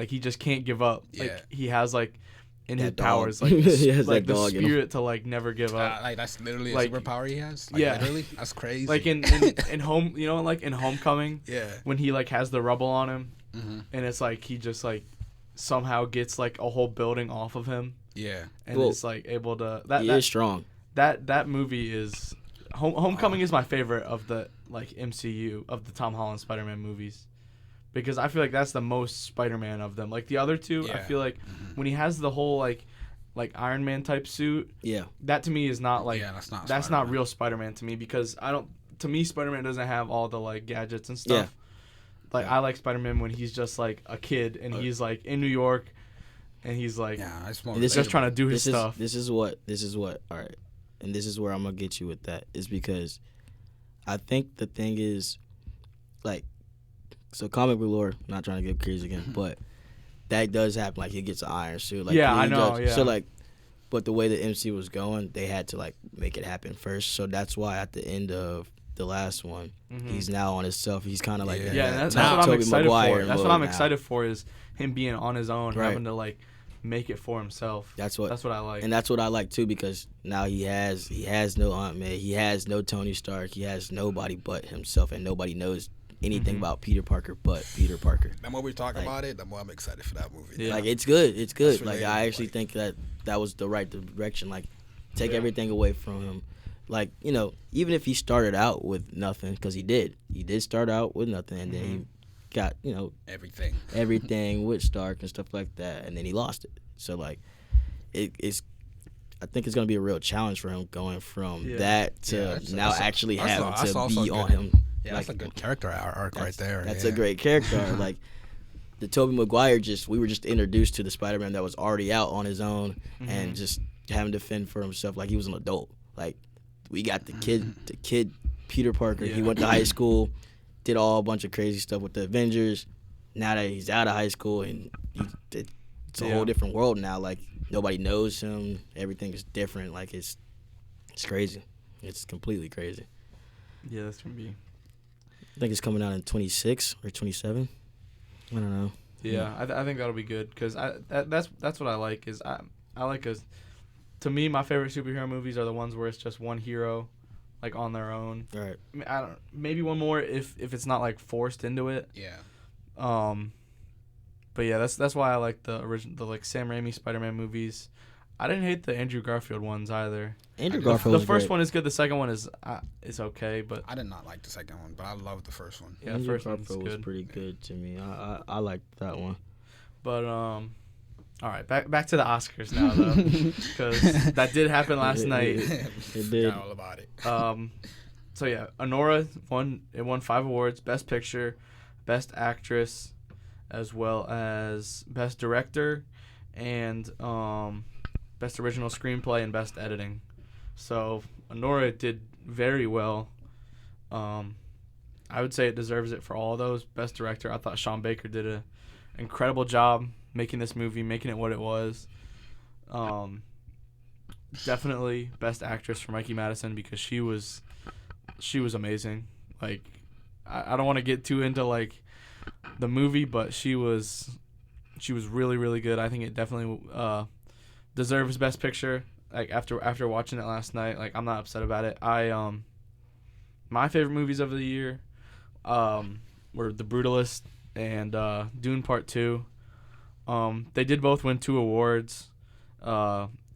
he just can't give up. Yeah. Like he has like in his powers like he has like the spirit to like never give up. Like that's literally a superpower he has. Like, yeah, literally, that's crazy. Like in home, like in Homecoming. Yeah. When he like has the rubble on him. Mm-hmm. And it's like he just like somehow gets like a whole building off of him. Yeah. And it's like able to he is strong. That movie is Homecoming is my favorite of the like MCU of the Tom Holland Spider-Man movies. Because I feel like that's the most Spider-Man of them. Like the other two, I feel like when he has the whole like Iron Man type suit, that to me is not like that's not real Spider-Man to me, because to me Spider-Man doesn't have all the like gadgets and stuff. Yeah. Like I like Spider-Man when he's just like a kid and he's like in New York, and he's like just trying to do his stuff. This is what. All right, and this is where I'm gonna get you with that is because I think the thing is like so comic book lore. Not trying to get crazy again, but that does happen. Like he gets an iron suit. Like, I know. Yeah. So like, but the way the MC was going, they had to like make it happen first. So that's why at the end of the last one. He's now on himself. He's kind of like and that's what I'm Tobey excited Maguire for. That's what I'm now. excited for is him being on his own, Right. having to like make it for himself. That's what I like. And that's what I like too, because now he has no Aunt May, he has no Tony Stark, he has nobody but himself, and nobody knows anything about Peter Parker but Peter Parker. The more we talk about it, the more I'm excited for that movie. Yeah. Like it's good. That's like I actually think that was the right direction. Like take everything away from him. Like, you know, even if he started out with nothing, because he did start out with nothing, and then he got, you know, everything with Stark and stuff like that, and then he lost it. So like it's I think it's gonna be a real challenge for him going from that to now actually having to be on him. Yeah, that's a good character arc right there. That's a great character arc. Like the Tobey Maguire, we were just introduced to the Spider-Man that was already out on his own and just having to fend for himself like he was an adult. Like we got the kid Peter Parker. He went to high school, did a bunch of crazy stuff with the Avengers. Now that he's out of high school and it's a whole different world now. Like nobody knows him. Everything is different. Like it's crazy. It's completely crazy. Yeah, that's gonna be. I think it's coming out in 26 or 27. I don't know. Yeah, I think that'll be good because that's what I like is I like to me my favorite superhero movies are the ones where it's just one hero, like on their own. Right. I mean, I don't maybe one more if it's not like forced into it. Yeah. But yeah, that's why I like the like Sam Raimi Spider-Man movies. I didn't hate the Andrew Garfield ones either. Andrew Garfield. The first one is good. The second one is okay, but I did not like the second one, but I loved the first one. Yeah, Andrew the first Garfield was was pretty good to me. I liked that one. But all right, back to the Oscars now though, because that did happen last night. It did. All about it. So yeah, Honora won 5 awards: Best Picture, Best Actress, as well as Best Director, and Best Original Screenplay and Best Editing. So Honora did very well. I would say it deserves it for all of those. Best Director, I thought Sean Baker did an incredible job making this movie, making it what it was. Definitely Best Actress for Mikey Madison because she was amazing. Like I don't want to get too into like the movie, but she was really, really good. I think it definitely deserves Best Picture. Like after watching it last night, like I'm not upset about it. My favorite movies of the year were The Brutalist and Dune Part 2. They did both win 2 awards.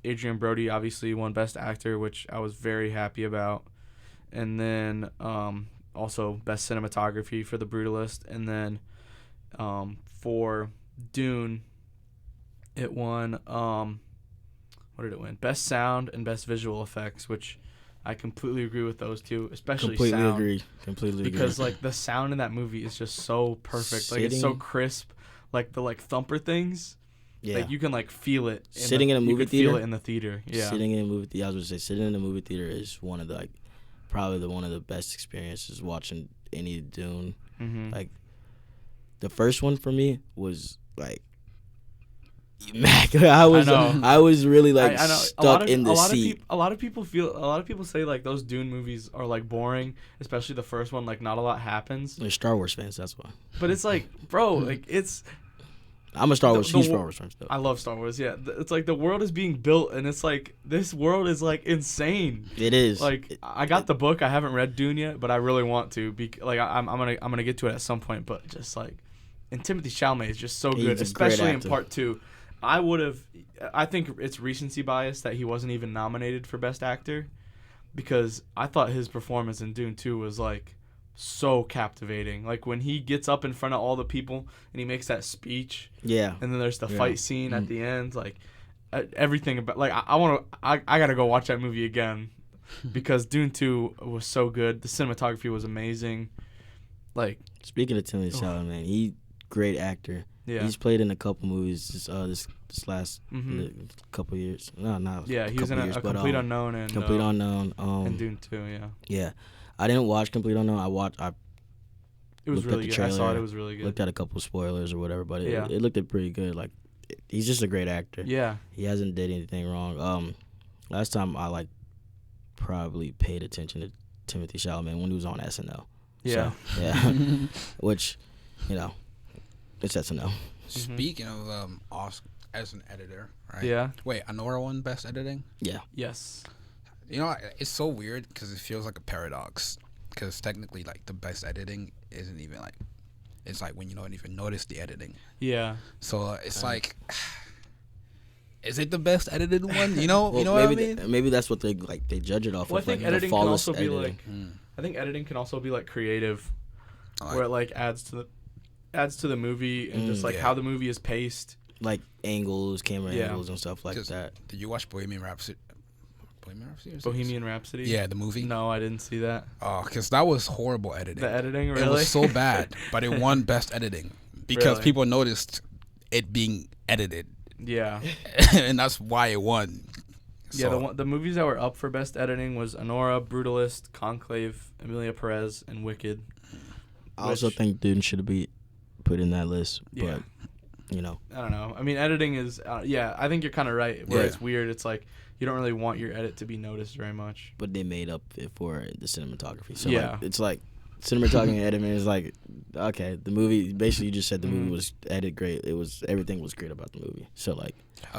Adrian Brody obviously won Best Actor, which I was very happy about. And then also Best Cinematography for The Brutalist. And then for Dune, it won, what did it win? Best Sound and Best Visual Effects, which I completely agree with those two, especially sound. Completely agree. Because like the sound in that movie is just so perfect. Like it's so crisp. Like the like thumper things. Yeah. Like you can like feel it. Sitting in a movie theater. Feel it in the theater. Yeah. Sitting in a movie theater. I was gonna say sitting in a movie theater is one of the like probably one of the best experiences watching any Dune. Mm-hmm. Like the first one for me was like I was really like stuck in the seat. A lot of people say like those Dune movies are like boring, especially the first one. Like not a lot happens. They're Star Wars fans, that's why. But it's like, bro, like it's. I'm a Star Wars. Huge Star Wars fan. I love Star Wars. Yeah, it's like the world is being built, and it's like this world is like insane. It is. Like I got the book. I haven't read Dune yet, but I really want to. Like I'm gonna get to it at some point. But just like, and Timothée Chalamet is just so good, especially in Part 2. I think it's recency bias that he wasn't even nominated for Best Actor, because I thought his performance in Dune 2 was like so captivating. Like when he gets up in front of all the people and he makes that speech. Yeah. And then there's the fight scene at the end. Like everything about like I gotta go watch that movie again because Dune 2 was so good. The cinematography was amazing. Like speaking of Timothée Chalamet, he great actor. Yeah. He's played in a couple movies this last couple years. Yeah, he was in a Complete Unknown and Complete Unknown. And Dune 2, yeah. Yeah. I didn't watch Complete Unknown. It was really good. Trailer, I saw it. It was really good. Looked at a couple spoilers or whatever, but it looked pretty good. Like he's just a great actor. Yeah. He hasn't did anything wrong. Last time I like probably paid attention to Timothy Chalamet when he was on SNL. Yeah. So, yeah. Which, you know, it's SNL. Speaking of Oscar as an editor, right? Yeah. Wait, Anora won Best Editing? Yeah. Yes. You know, it's so weird because it feels like a paradox. Because technically, like, the best editing isn't even like, it's like when you don't even notice the editing. Yeah. So it's like, is it the best edited one? You know, Well, you know maybe what I mean? Maybe that's what they judge it off Well, of. I think like, editing can also be editing. like, I think editing can also be like creative, Like, where it like adds to the movie and just like yeah. how the movie is paced. like angles, camera Yeah. angles, and stuff like that. Did you watch Bohemian Rhapsody? Bohemian Rhapsody. Yeah, the movie. No, I didn't see that. Oh, because that was horrible editing. The editing, really? It was so bad, but it won Best Editing because Really? people noticed it being edited, Yeah. and that's why it won. Yeah, So, the movies that were up for best editing was Anora, Brutalist, Conclave, Emilia Perez, and Wicked. I also think Dune should be put in that list, Yeah. but you know, I don't know. I mean, editing is I think you're kind of right. Where Yeah. it's weird. It's like you don't really want your edit to be noticed very much. but they made up it for the cinematography. So Yeah. like, it's like cinematography and editing is like, okay, the movie. Basically, you just said the movie was edited great. Everything was great about the movie. So like,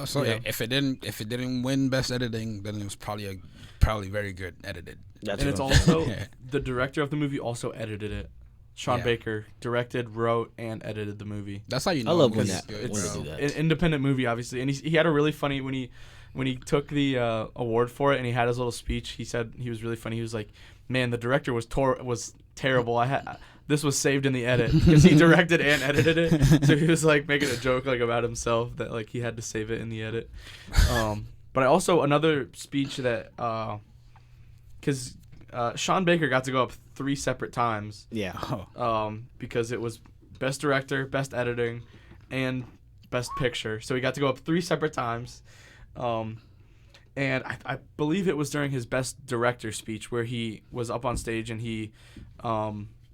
so Yeah. if it didn't win Best Editing, then it was probably very good edited. that's And it's what I'm saying. also Yeah. the director of the movie also edited it. Sean Yeah. Baker directed, wrote, and edited the movie. That's how you know. I love a when movie's that good, when they bro. do that. An independent movie, obviously, and he had a really funny when he took the award for it and he had his little speech. He said he was really funny. He was like, "Man, the director was terrible. This was saved in the edit because he directed and edited it." So he was like making a joke like about himself that like he had to save it in the edit. But I also another speech that because Sean Baker got to go up 3 separate times. Yeah. Because it was best director, best editing, and best picture. So he got to go up 3 separate times. And I believe it was during his best director speech where he was up on stage and he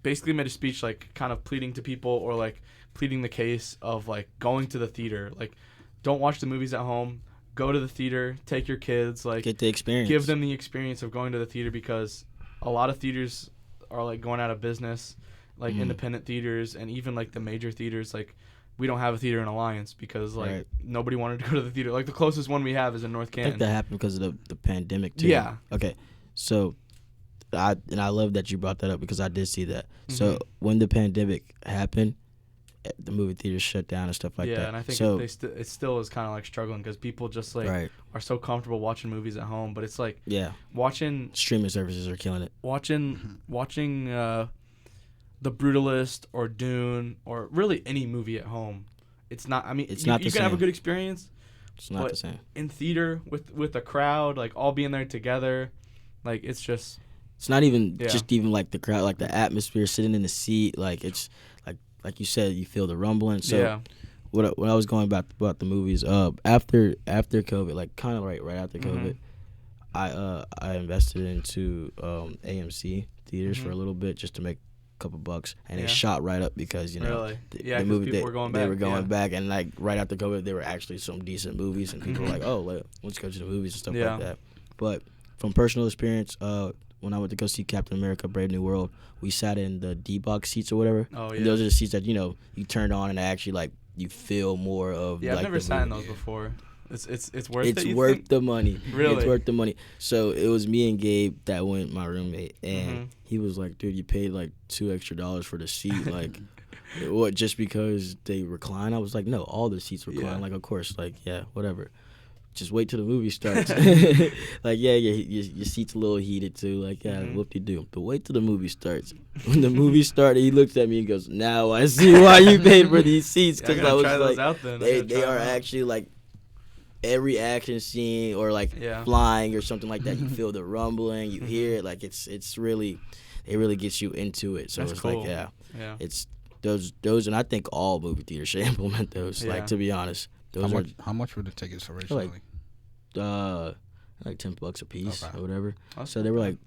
basically made a speech like kind of pleading to people or like pleading the case of like going to the theater. Like, don't watch the movies at home. Go to the theater. Take your kids. Like, Get the experience. give them the experience of going to the theater because a lot of theaters are like going out of business, like independent theaters and even like the major theaters. Like, we don't have a theater in Alliance because like nobody wanted to go to the theater. Like the closest one we have is in North I Canton. think that happened because of the pandemic too. Yeah. Okay. So, I love that you brought that up because I did see that. So when the pandemic happened, the movie theaters shut down and stuff like that. Yeah, and I think so, it still is kind of like struggling because people just like are so comfortable watching movies at home. But it's like watching streaming services are killing it. watching The Brutalist or Dune or really any movie at home. It's not. I mean, It's you not the can have a same. good experience. It's not but the same. in theater with a crowd, like all being there together, like it's just. It's not even just even like the crowd, like the atmosphere, sitting in the seat. Like it's like you said, you feel the rumbling. So what I was going about the movies, after COVID, like kind of right after COVID, I invested into AMC theaters for a little bit just to make a couple bucks, and it shot right up because Really? the movie people were going back. they were going back, and like right after COVID, there were actually some decent movies, and people were like, oh, let's go to the movies and stuff like that. But from personal experience, when I went to go see Captain America: Brave New World, we sat in the D-box seats or whatever. Oh yeah. And those are the seats that you turned on and actually like you feel more of. Yeah, like, I've never the sat in movie. those before. It's worth it. It's You worth think? the money. Really? It's worth the money. So it was me and Gabe that went, my roommate, and he was like, "Dude, you paid like $2 extra for the seat, like, what? Just because they recline?" I was like, "No, all the seats recline. Yeah. Like, of course, like, yeah, whatever. Just wait till the movie starts. Like, your seat's a little heated too. Like, yeah, whoop-de-doo. But wait till the movie starts. When the movie started, he looked at me and goes, "Now I see why you paid for these seats." Because I was try like, those out then. they are actually like every action scene or like flying or something like that. You feel the rumbling, you hear it. Like it really gets you into it. So That's it's cool. like it's those, and I think all movie theaters should implement those. Yeah. Like, to be honest. How much were the tickets originally? Like $10 a piece or whatever. That's so they were like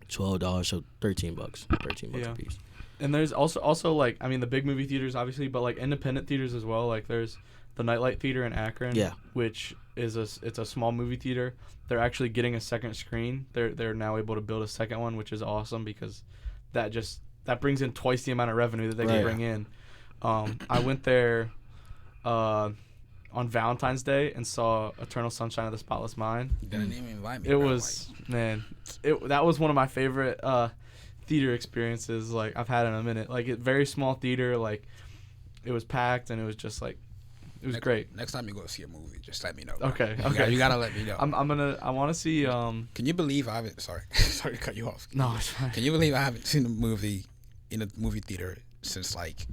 $12, so $13 a piece. And there's also like, I mean, the big movie theaters obviously, but like independent theaters as well. Like there's the Nightlight Theater in Akron, which is it's a small movie theater. They're actually getting a second screen. They're now able to build a second one, which is awesome because that brings in twice the amount of revenue that they can bring in. I went there on Valentine's Day and saw Eternal Sunshine of the Spotless Mind. You didn't even invite me. It was that was one of my favorite theater experiences like I've had in a minute. Like very small theater, like it was packed and it was just like it was great. Next time you go see a movie, just let me know. Okay. You gotta let me know. I want to see. Can you believe I haven't? Sorry to cut you off. No, it's fine. Can you believe I haven't seen a movie in a movie theater since like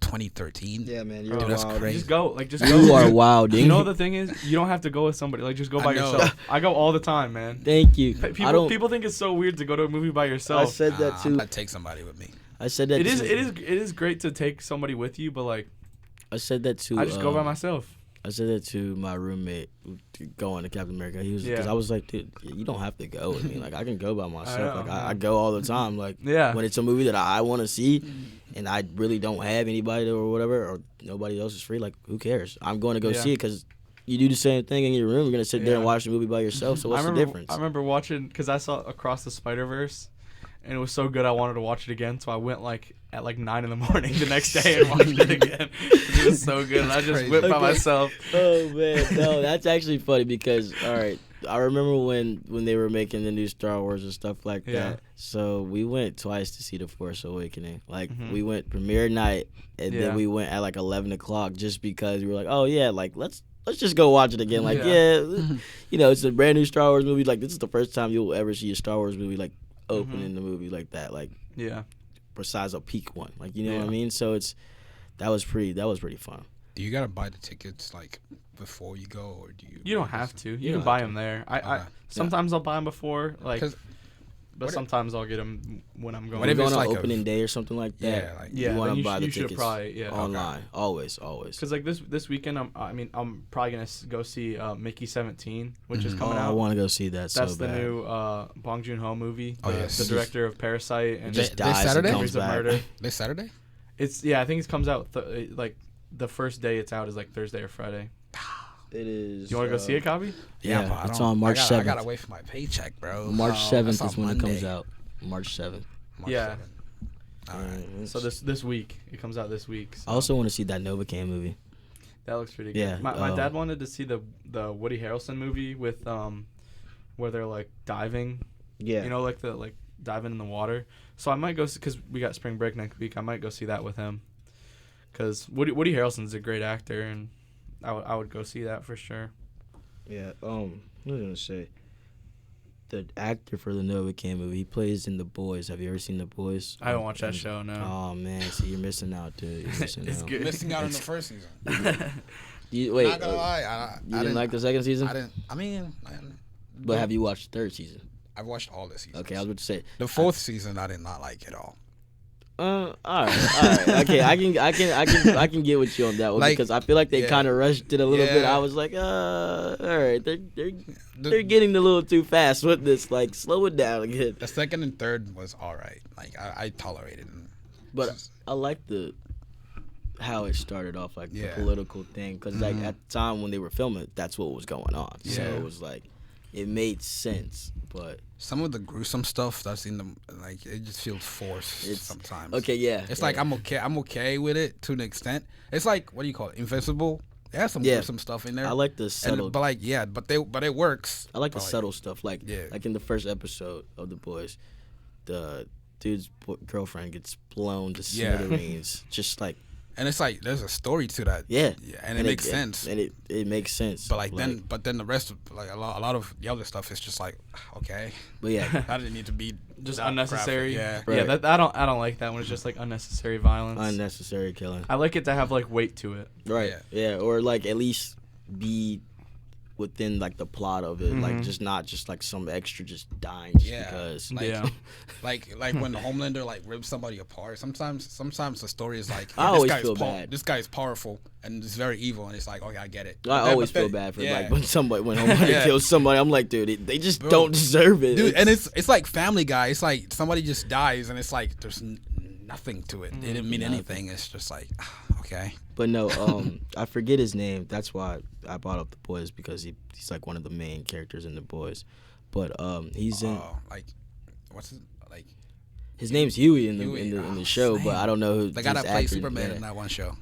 2013? Yeah, man, you're Dude, that's wild. crazy. Just go. You are wild, dude. You know the thing is, you don't have to go with somebody. Like just go by yourself. I go all the time, man. Thank you. People think it's so weird to go to a movie by yourself. I said that too. I'm gonna take somebody with me. I said that. It is great to take somebody with you, but like. I said that too. I just go by myself. I said that to my roommate going to Captain America. He was because I was like, dude, you don't have to go with me. Like I can go by myself. I go all the time. Like when it's a movie that I want to see, and I really don't have anybody or whatever, or nobody else is free. Like who cares? I'm going to go see it because you do the same thing in your room. You're gonna sit there and watch the movie by yourself. So what's the difference? I remember watching because I saw Across the Spider-Verse. And it was so good I wanted to watch it again, so I went at 9 a.m. the next day and watched it again. It was so good. And I just went by myself. Oh man, no, that's actually funny because all right, I remember when they were making the new Star Wars and stuff like that. So we went twice to see The Force Awakening. Like we went premiere night and then we went at 11 o'clock just because we were like, oh yeah, like let's just go watch it again. Like it's a brand new Star Wars movie. Like this is the first time you'll ever see a Star Wars movie opening the movie like that, besides a peak one, what I mean. So that was pretty fun. Do you gotta buy the tickets before you go, or do you? You don't have to. You can buy them there. I sometimes I'll buy them before, but sometimes I'll get them when I'm going. When it's on opening day or something like that, you want to buy the tickets probably, online. Okay. Always. Because this weekend, I'm probably gonna go see Mickey 17, which is coming out. I want to go see that. That's the new Bong Joon-ho movie. Oh yes. The director of Parasite and just dies Saturday. And comes back. Murder. This Saturday? I think it comes out the first day it's out is Thursday or Friday. It is. You want to go see it, Kabi? Yeah, it's on March 7th. I gotta wait for my paycheck, bro. March 7th is when it comes out. March 7th. March 7th. All right. So this week it comes out this week. So. I also want to see that Novocaine movie. That looks pretty good. Yeah. My dad wanted to see the Woody Harrelson movie with where they're diving. Yeah. You know, diving in the water. So I might go because we got spring break next week. I might go see that with him. Because Woody Harrelson's a great actor and. I would go see that for sure. Yeah. What was I gonna say? The actor for the Novocaine movie, he plays in The Boys. Have you ever seen The Boys? I haven't watched that show. No. Oh man, see, you're missing out, dude. You're missing out. Good. Missing out on the first season. Wait. Not gonna lie, you didn't like the second season? I didn't. I mean, but have you watched the third season? I've watched all the seasons. Okay, I was about to say the fourth season. I did not like at all. All right. Okay, I can get with you on that one because I feel like they kind of rushed it a little bit. I was like, all right, they're getting a little too fast with this. Slow it down again. The second and third was all right. I tolerated them. But I like how it started off, the political thing, because at the time when they were filming, that's what was going on. Yeah. So it was it made sense, but some of the gruesome stuff that's in them, it just feels forced sometimes. Okay, yeah. It's I'm okay with it to an extent. It's what do you call it? Invincible. There's some gruesome stuff in there. I like the subtle. But it works. I like the subtle stuff. Like in the first episode of The Boys, the dude's girlfriend gets blown to smithereens. Just and it's there's a story to that. Yeah. And it makes sense. And it makes sense. But then the rest of a lot of the other stuff is just okay. But yeah, that didn't need to be just unnecessary. Graphic. Yeah. Right. Yeah. I don't like that one. It's just unnecessary violence. Unnecessary killing. I like it to have weight to it. Right. Yeah. Or at least be within the plot of it, just not just some extra just dying because like when the Homelander rips somebody apart. Sometimes the story is I always feel bad. This guy is powerful and it's very evil, and it's okay, I get it. I always feel bad for when Homelander kills somebody. I'm dude, they just don't deserve it. Dude, and it's Family Guy. It's somebody just dies, and it's there's nothing to it. It didn't mean anything. It's just like, okay. But no, I forget his name. That's why I brought up The Boys, because he's like one of the main characters in The Boys. But he's in like what's his like. His name's Huey in the show, but I don't know who the guy that played Superman in in that one show.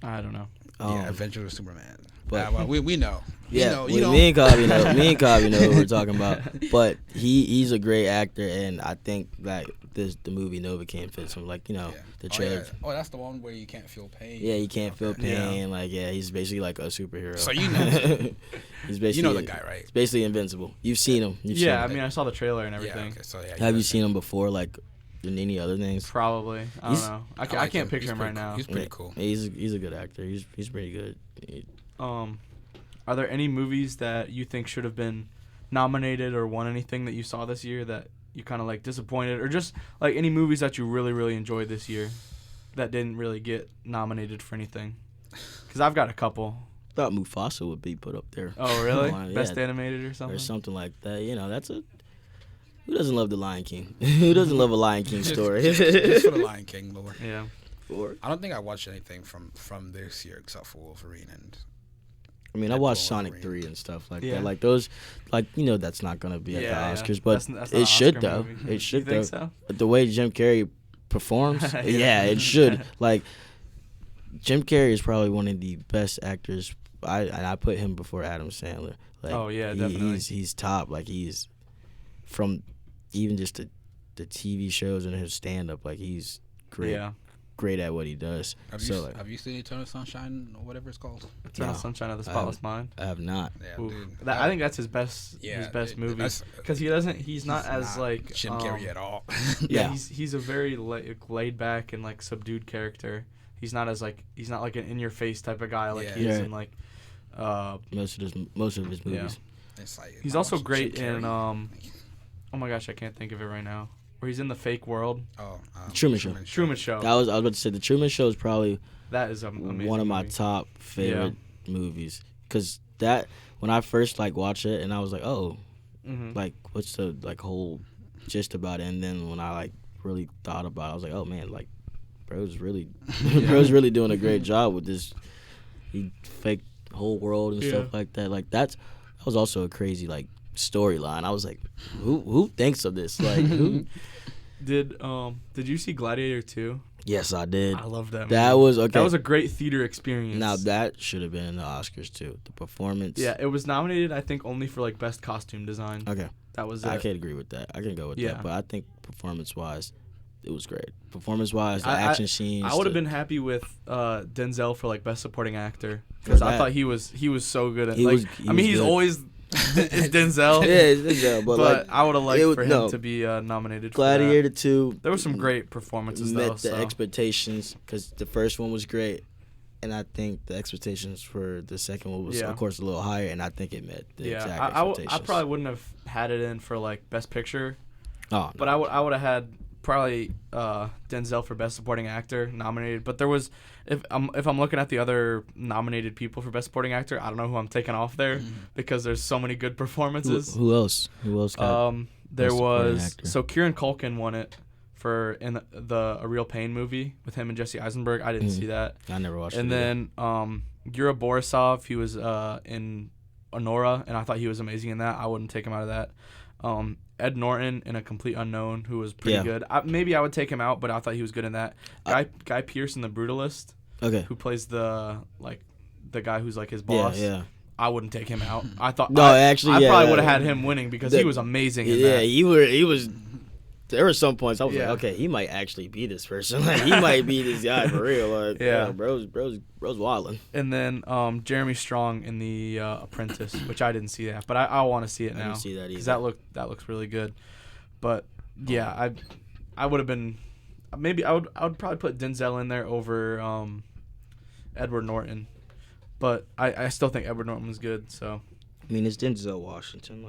I don't know. Yeah, Adventures of Superman. But well, we know. Yeah, you know. me and Kabi know who we're talking about. But he's a great actor, and I think that the movie Novocaine fits him. Like, the trailer. Oh, that's the one where you can't feel pain. Yeah, you can't feel pain. Yeah. Like, he's basically like a superhero. So you know. He's basically the guy, right? He's basically invincible. You've seen him. I mean, I saw the trailer and everything. Yeah, okay, so have you seen him before, like in any other things? Probably. I don't know. I can't picture him right now. He's pretty cool. He's a good actor. He's pretty good. Are there any movies that you think should have been nominated or won anything that you saw this year that you kind of like disappointed, or just like any movies that you really, really enjoyed this year that didn't really get nominated for anything? Because I've got a couple. I thought Mufasa would be put up there. Oh, really? Best animated or something? Or something like that. That's a... Who doesn't love The Lion King? Who doesn't love a Lion King story? just for The Lion King, Lord. Yeah. I don't think I watched anything from this year except for Wolverine and... I mean, I watched Sonic 3 and stuff like that. Like those, that's not gonna be at the Oscars, but that's it should Oscar though. Movie. It should you think so? The way Jim Carrey performs, it should. Like, Jim Carrey is probably one of the best actors. I put him before Adam Sandler. Like, definitely. He's top. Like, he's from even just the TV shows and his stand up. Like, he's great. Yeah. Great at what he does. Have you seen Eternal Sunshine or whatever it's called? Eternal Sunshine of the Spotless Mind. I have not. Yeah, dude. I think that's his best movie, because he's not as like Jim Carrey at all. He's a very laid back and like subdued character. He's not like an in your face type of guy like he is in like most of his movies. Yeah. It's like, he's also great in oh my gosh, I can't think of it right now. Where he's in the fake world. Truman Show. Truman Show. I was about to say the Truman Show is probably that is amazing one of my top favorite movies, because that when I first watched it and I was like, like what's the whole gist about it, and then when I really thought about it, I was like, oh man, bro's really doing a great job with this fake whole world and stuff like that. That was also a crazy storyline. I was like, who thinks of this? Who? Did you see Gladiator 2? Yes, I did. I loved that movie. That was okay. That was a great theater experience. Now that should have been in the Oscars too. The performance. Yeah, it was nominated, I think, only for best costume design. Okay. That was I can agree with that. I can go with that. But I think performance wise, it was great. Performance wise, the action scenes. I would have been happy with Denzel for best supporting actor, because I thought he was so good at he's always it's Denzel. Yeah, it's Denzel. But I would have liked for him to be nominated. Gladiator for that. 2. There were some great performances. Met the expectations, because the first one was great, and I think the expectations for the second one was, of course, a little higher, and I think it met the exact expectations. I probably wouldn't have had it in for best picture. Oh, but no. I would have had probably Denzel for best supporting actor nominated. But there was, if I'm looking at the other nominated people for best supporting actor, I don't know who I'm taking off there, because there's so many good performances. Who else? Got there was Kieran Culkin won it for in the A Real Pain movie with him and Jesse Eisenberg. I didn't see that. I never watched it. And then Yura Borisov, he was in Honora, and I thought he was amazing in that. I wouldn't take him out of that. Ed Norton in A Complete Unknown, who was pretty good. Maybe I would take him out, but I thought he was good in that. Guy Pearce in The Brutalist, who plays the guy who's his boss. Yeah. I wouldn't take him out. I thought I probably would have had him winning, because he was amazing in that. Yeah, he was. There were some points I was like, okay, he might actually be this person. He might be this guy for real. Bro's wildin'. And then Jeremy Strong in The Apprentice, which I didn't see that, but I want to see it now. I didn't see that either. Because that looks really good. But yeah, I would have been, maybe I would probably put Denzel in there over Edward Norton, but I still think Edward Norton was good. So I mean, it's Denzel Washington.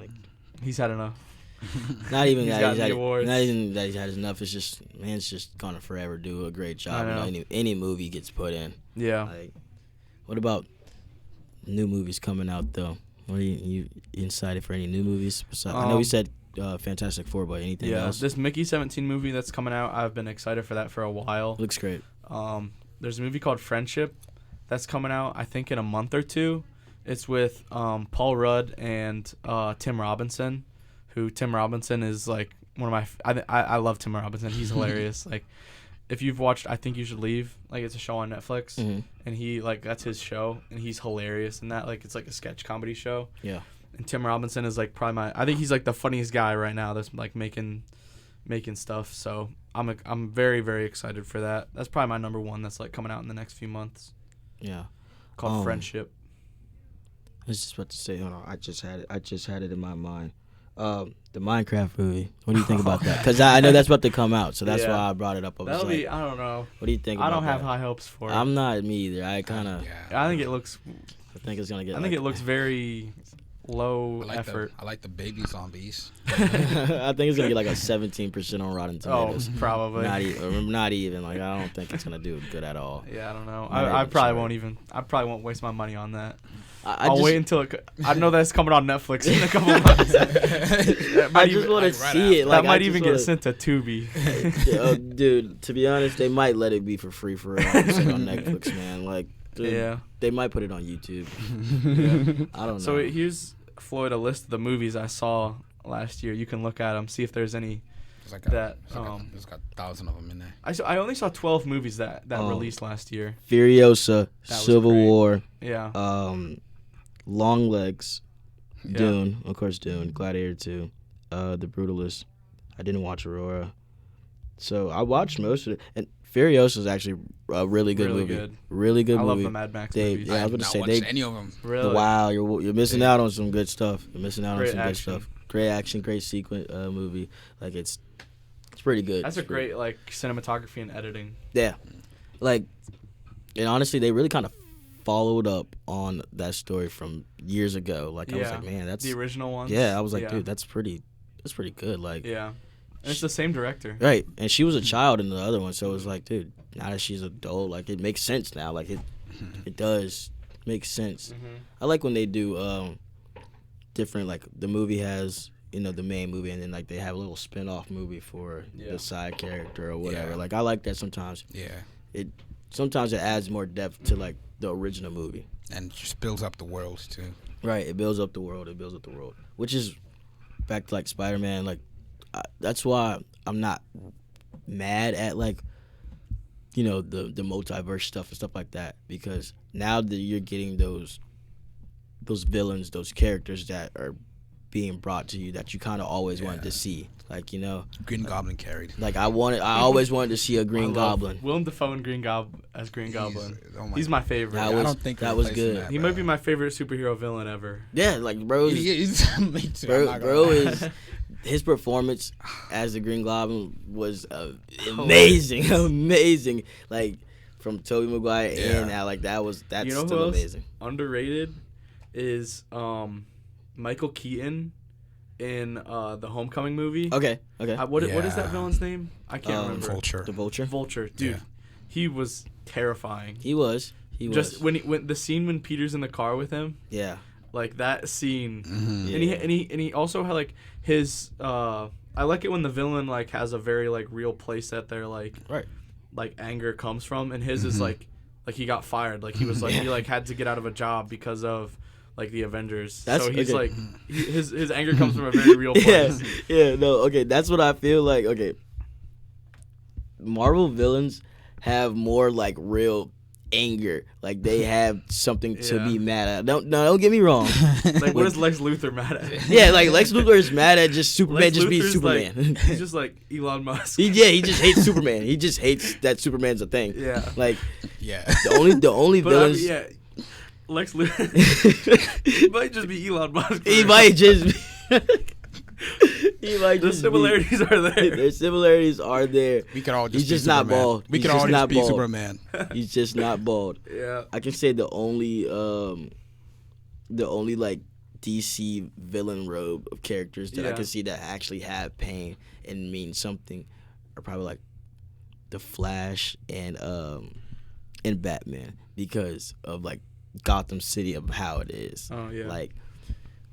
He's had enough. Not even that he's had enough. It's just man's just gonna forever do a great job. Any movie gets put in. Yeah. What about new movies coming out though? What are you excited for any new movies? I know we said Fantastic Four, but anything else? This Mickey 17 movie that's coming out, I've been excited for that for a while. Looks great. There's a movie called Friendship that's coming out, I think, in a month or two. It's with Paul Rudd and Tim Robinson, who Tim Robinson is like one of my. I love Tim Robinson. He's hilarious. Like, if you've watched I Think You Should Leave, like it's a show on Netflix, and he like that's his show, and he's hilarious in that. Like it's like a sketch comedy show. Yeah. And Tim Robinson is like probably I think he's like the funniest guy right now that's like making stuff. So I'm very, very excited for that. That's probably my number one that's like coming out in the next few months. Yeah. Called Friendship. I was just about to say, hold on, I just had it in my mind. The Minecraft movie. What do you think about that? Because I know that's about to come out, so that's why I brought it up. That'll be, I don't know. What do you think about that? I don't have high hopes for it. I'm not me either. I kind of. I think it looks. I think it's gonna get. I think it looks very low effort. I like the baby zombies. I think it's gonna get like a 17% on Rotten Tomatoes. Oh, probably. Not even. Like I don't think it's gonna do good at all. Yeah, I don't know. I probably won't waste my money on that. I'll wait until I know that's coming on Netflix in a couple months. I just want to see it. Like, that might even get sent to Tubi. Dude, to be honest, they might let it be for free for on Netflix, man. Like, dude, they might put it on YouTube. I don't know. So here's, Floyd, a list of the movies I saw last year. You can look at them, see if there's any there's got 1,000 of them in there. I only saw 12 movies that released last year. Furiosa, Civil War. Yeah. Long Legs, Dune, of course, Dune, Gladiator 2, The Brutalist. I didn't watch Aurora. So I watched most of it. And Furiosa is actually a really good movie. Really good movie. I love the Mad Max movies. I was going to say, any of them. Really? Wow, you're missing out on some good stuff. You're missing out on some good stuff. Great action, great sequence movie. Like, it's pretty good. That's a great, like, cinematography and editing. Yeah. Like, and honestly, they really kind of followed up on that story from years ago. Like, I was like, man, that's the original one. Yeah, I was like, dude, that's pretty good. Like, yeah, and it's the same director, right? And she was a child in the other one, so it was like, dude, now that she's adult, like, it makes sense now. Like, it does make sense. I like when they do different, like, the movie has, you know, the main movie, and then like they have a little spin-off movie for the side character or whatever. Like, I like that sometimes. Yeah. Sometimes it adds more depth to like the original movie. And just builds up the world too. Right, it builds up the world. Which is back to like Spider-Man. Like, that's why I'm not mad at like, you know, the multiverse stuff and stuff like that, because now that you're getting those villains, those characters that are being brought to you that you kind of always wanted to see. Like, you know, Green Goblin carried. Like, I always wanted to see a Green Goblin. Willem Dafoe and Green Goblin. He's my favorite. I don't think that was good. He might be my favorite superhero villain ever. Yeah, like, bro. Me too. Bro is his performance as the Green Goblin was amazing, amazing. Like, from Tobey Maguire and now, like, that's you know still who amazing. Underrated is Michael Keaton in the Homecoming movie. Okay. What is that villain's name? I can't remember. Vulture. The Vulture. Vulture, dude. He was terrifying. He was. Just when the scene when Peter's in the car with him. Yeah. Like that scene. Mm-hmm. And he also had like his. I like it when the villain like has a very like real place that their like like anger comes from, and his is like he got fired. Like he was like he like had to get out of a job because of like the Avengers. So he's like his anger comes from a very real place. That's what I feel like. Okay, Marvel villains have more like real anger. Like, they have something to be mad at. Don't get me wrong. Like, what is Lex Luthor mad at? Yeah, like Lex Luthor is mad at just Superman Lex just being Luthor's Superman. Like, he's just like Elon Musk. He just hates Superman. He just hates that Superman's a thing. Yeah. Like, the only villains. Lex Luthor. He might just be Elon Musk. He might just be. The similarities are there. The similarities are there. We could all just. He's just not bald. We could all just be Superman. He's just not bald. Yeah. I can say the only like DC villain robe of characters that I can see that actually have pain and mean something are probably like the Flash and Batman, because of like Gotham City of how it is. Oh yeah.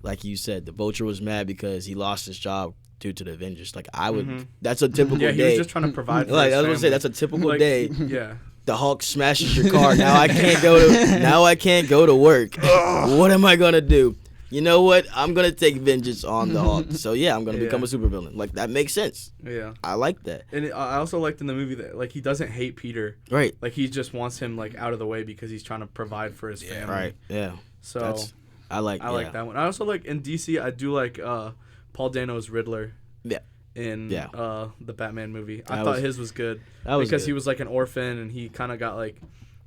Like you said, the Vulture was mad because he lost his job due to the Avengers. Like I would, that's a typical Yeah, day. he was just trying to provide. For like his I was gonna family. say, that's a typical day. Yeah. The Hulk smashes your car. Now I can't go to work. What am I gonna do? You know what? I'm gonna take vengeance on the Hulk. So yeah, I'm gonna become a supervillain. Like that makes sense. Yeah. I like that. And I also liked in the movie that like he doesn't hate Peter. Right. Like he just wants him like out of the way because he's trying to provide for his family. Right. Yeah. So I like that one. I also like in DC. I do like Paul Dano's Riddler. Yeah. In the Batman movie, I That thought was- his was good that was because good. he was like an orphan and he kind of got like,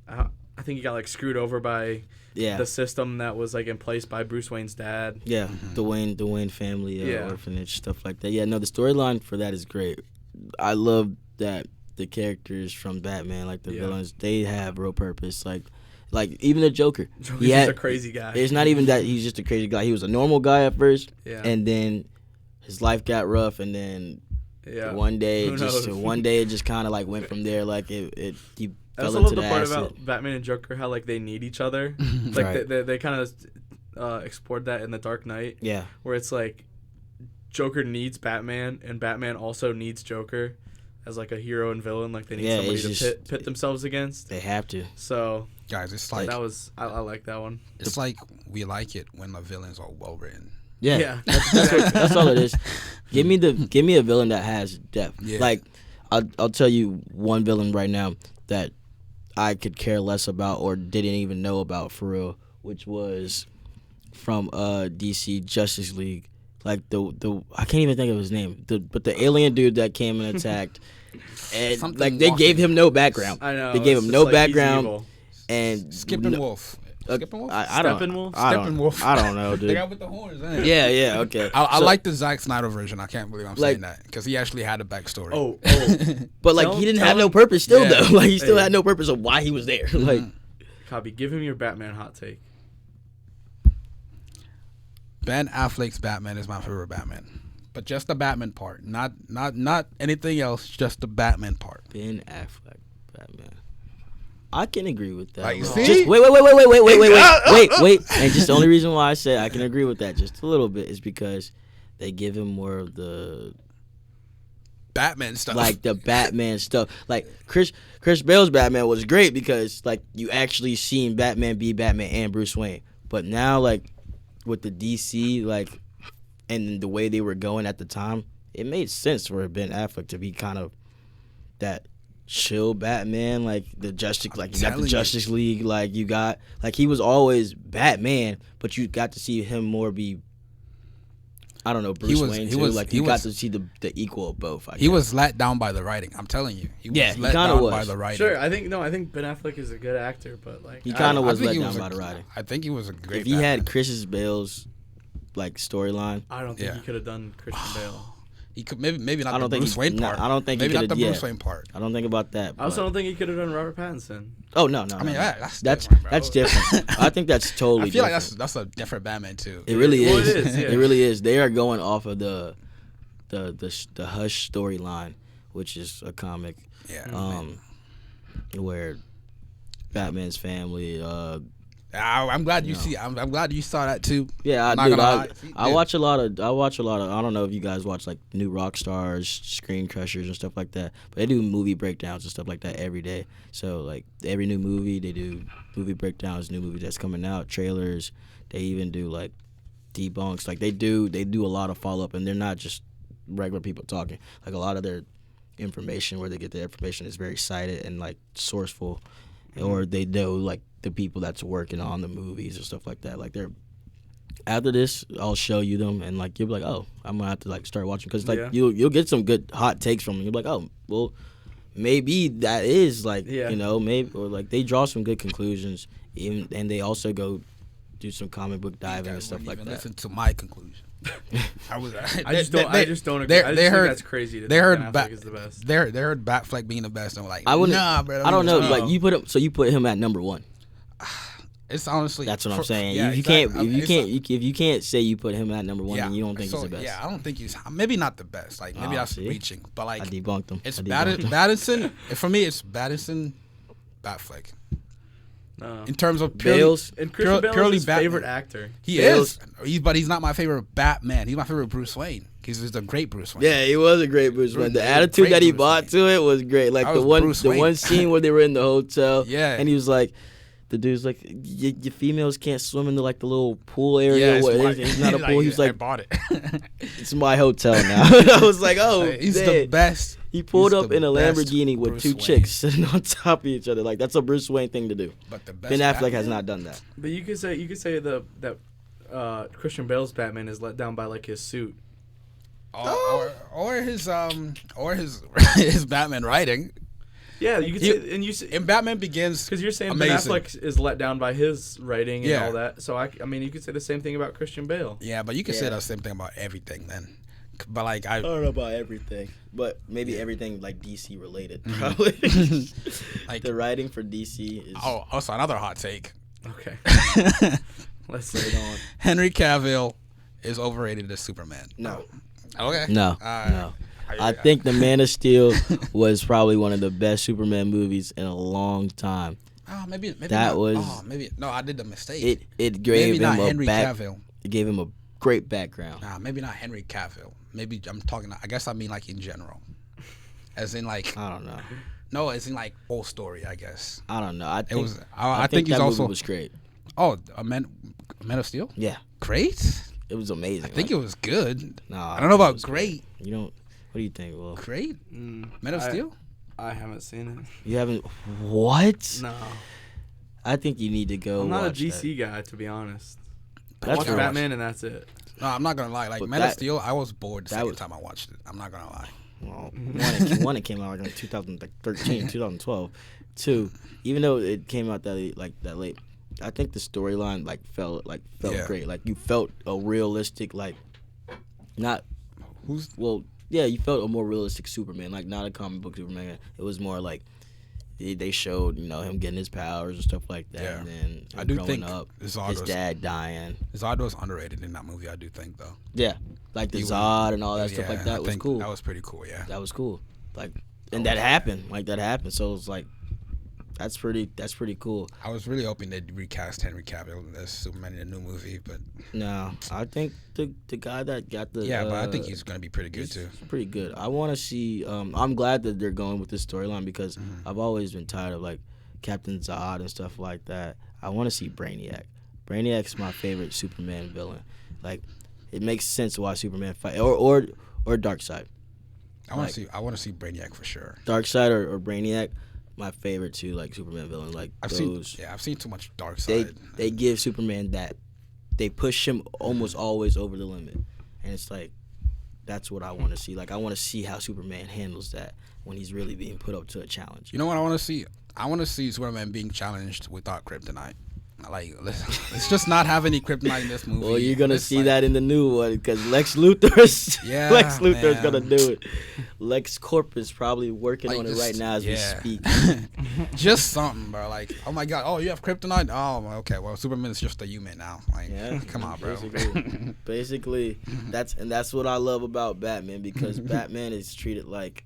I think he got like screwed over by the system that was like in place by Bruce Wayne's dad. Yeah, the Wayne family orphanage, stuff like that. Yeah, no, the storyline for that is great. I love that the characters from Batman, like the villains, they have real purpose. Like even the Joker. Joker's just a crazy guy. It's not even that he's just a crazy guy. He was a normal guy at first, and then his life got rough, and then one day it just kind of like went from there. Like he I fell also into love the part acid. about Batman and Joker, how like they need each other. Like Right. they kind of explored that in The Dark Knight. Yeah. Where it's like Joker needs Batman and Batman also needs Joker as like a hero and villain. Like they need somebody to pit themselves against. They have to. So guys, it's like that was I like that one. It's like we like it when the villains are well written. Yeah. That's all it is. Give me a villain that has depth. Yeah. Like I'll tell you one villain right now that I could care less about or didn't even know about for real, which was from DC Justice League. Like the I can't even think of his name. But the alien dude that came and attacked, and Something like they gave him no background. I know. They gave him no like background. And Steppenwolf. Steppenwolf? Steppenwolf? I don't know, dude. The guy with the horns, isn't it? Yeah, okay. I like the Zack Snyder version. I can't believe I'm saying that because he actually had a backstory. Oh. But like he didn't have no purpose still though. Like he still had no purpose of why he was there. Like Kabi, give him your Batman hot take. Ben Affleck's Batman is my favorite Batman, but just the Batman part, not anything else. Just the Batman part. Ben Affleck, Batman. I can agree with that. Like, see? Just wait. And just the only reason why I said I can agree with that just a little bit is because they give him more of the Batman stuff. Like the Batman stuff. Like Chris Bale's Batman was great because like you actually seen Batman be Batman and Bruce Wayne. But now like with the DC like and the way they were going at the time, it made sense for Ben Affleck to be kind of that chill Batman, like the Justice, like you got the Justice League, like you got like he was always Batman, but you got to see him more be, I don't know, Bruce Wayne too. Like you got to see the equal of both. He was let down by the writing. I'm telling you, he was let down by the writing. Sure, I think Ben Affleck is a good actor, but like he kind of was let down by the writing. I think he was a great. If he had Christian Bale's like storyline, I don't think he could have done Christian Bale. He could maybe not the Bruce Wayne part. I don't think maybe he not the Bruce Wayne part. I don't think about that. I also don't think he could have done Robert Pattinson. Oh no! I mean that's different. I think that's totally. I feel different. like that's a different Batman too. It really is. It is. Yeah. It really is. They are going off of the Hush storyline, which is a comic. Yeah. Where Batman's family. I'm glad you see. I'm glad you saw that too. Yeah, I watch a lot of. I don't know if you guys watch like New Rockstars, Screen Crushers, and stuff like that. But they do movie breakdowns and stuff like that every day. So like every new movie, they do movie breakdowns, new movie that's coming out, trailers. They even do like debunks. Like they do a lot of follow up, and they're not just regular people talking. Like a lot of their information, where they get their information, is very cited and like sourceful, or they know like the people that's working on the movies and stuff like that. Like they're after this, I'll show you them, and like you'll be like, oh, I'm gonna have to like start watching because like you'll get some good hot takes from them. You'll be like, oh, well, maybe that is like you know maybe or like they draw some good conclusions, and they also go do some comic book diving and stuff like that. Listen to my conclusion. I just don't agree. I just think that's crazy. They heard Batfleck is the best. They heard Batfleck being the best, and we're like, nah, bro. I don't know. Like you put him at number one. It's honestly that's what I'm saying. Yeah, if you can't say you put him at number one, then you don't think he's the best. Yeah, I don't think he's maybe not the best. Like maybe that's reaching, but like I debunked him. It's Battinson. For me, it's Battinson, Batfleck. In terms of Bale's and Christian Bale is his favorite actor. He is, but he's not my favorite Batman. He's my favorite Bruce Wayne. He's a great Bruce Wayne. Yeah, he was a great Bruce Wayne. The attitude that he brought to it was great. Like the one scene where they were in the hotel. Yeah. And he was like, the dude's like, your females can't swim into like the little pool area. It's not a pool. He's like, I bought it. It's my hotel now. I was like, oh, he's the best. He pulled up in a Lamborghini with two chicks sitting on top of each other. Like that's a Bruce Wayne thing to do. But the best Ben Affleck has not done that. But you could say that Christian Bale's Batman is let down by like his suit. Or his his Batman writing. Yeah, you could say, and you say, in Batman Begins, because you're saying amazing. Ben Affleck is let down by his writing and all that. So I mean, you could say the same thing about Christian Bale. Yeah, but you could say the same thing about everything then. But like I don't know about everything, but maybe everything like DC related probably. Like the writing for DC is. Oh, also another hot take. Okay. Let's say it on. Henry Cavill is overrated as Superman. No. Okay. No. No. I think The Man of Steel was probably one of the best Superman movies in a long time. Oh, maybe that not. was. Oh, maybe no. I did the mistake. It gave him Henry Cavill. It gave him a great background. Nah, maybe not Henry Cavill. Maybe I'm talking. I guess I mean like in general, as in like. I don't know. No, it's in like whole story. I guess. I don't know. I think he's that also movie was great. Oh, a Man of Steel. Yeah. Great. It was amazing. I think it was good. No, I don't know about great. Good. You don't. What do you think, Will? Great. Man of Steel. I haven't seen it. You haven't? What? No. I think you need to go. I'm not a DC guy, to be honest. That's watch Batman and that's it. No, I'm not gonna lie. Like Man of Steel, I was bored the second time I watched it. I'm not gonna lie. Well, one it came out like in 2013, 2012. Two, even though it came out that late, I think the storyline felt great. Like you felt a realistic you felt a more realistic Superman, like not a comic book Superman. It was more like they showed him getting his powers and stuff like that. Yeah. And then I do think his dad dying. Zod was underrated in that movie. I do think though. Yeah, like the Zod and all that stuff like that was cool. That was pretty cool. Yeah, that was cool. Like, and that happened. So it was like. That's pretty cool. I was really hoping they'd recast Henry Cavill as Superman in a new movie, but no, I think the guy that got the but I think he's gonna be pretty good too. Pretty good. I want to see. I'm glad that they're going with this storyline because I've always been tired of like Captain Zod and stuff like that. I want to see Brainiac. Brainiac's my favorite Superman villain. Like, it makes sense why Superman fight or Darkseid. I want to see Brainiac for sure. Darkseid or Brainiac. My favorite two, like Superman villain, like I've seen too much Darkseid. They give Superman that. They push him almost always over the limit, and it's like that's what I want to see. Like I want to see how Superman handles that when he's really being put up to a challenge. You know what I want to see? I want to see Superman being challenged without kryptonite. Like, let's just not have any kryptonite in this movie. Well, you're gonna see that in the new one because Lex Luthor's gonna do it. Lex Corp is probably working on it right now as we speak. Just something, bro. Like, oh my god, you have kryptonite? Oh, okay. Well, Superman's just a human now. Like, come on, bro. Basically, that's what I love about Batman because Batman is treated like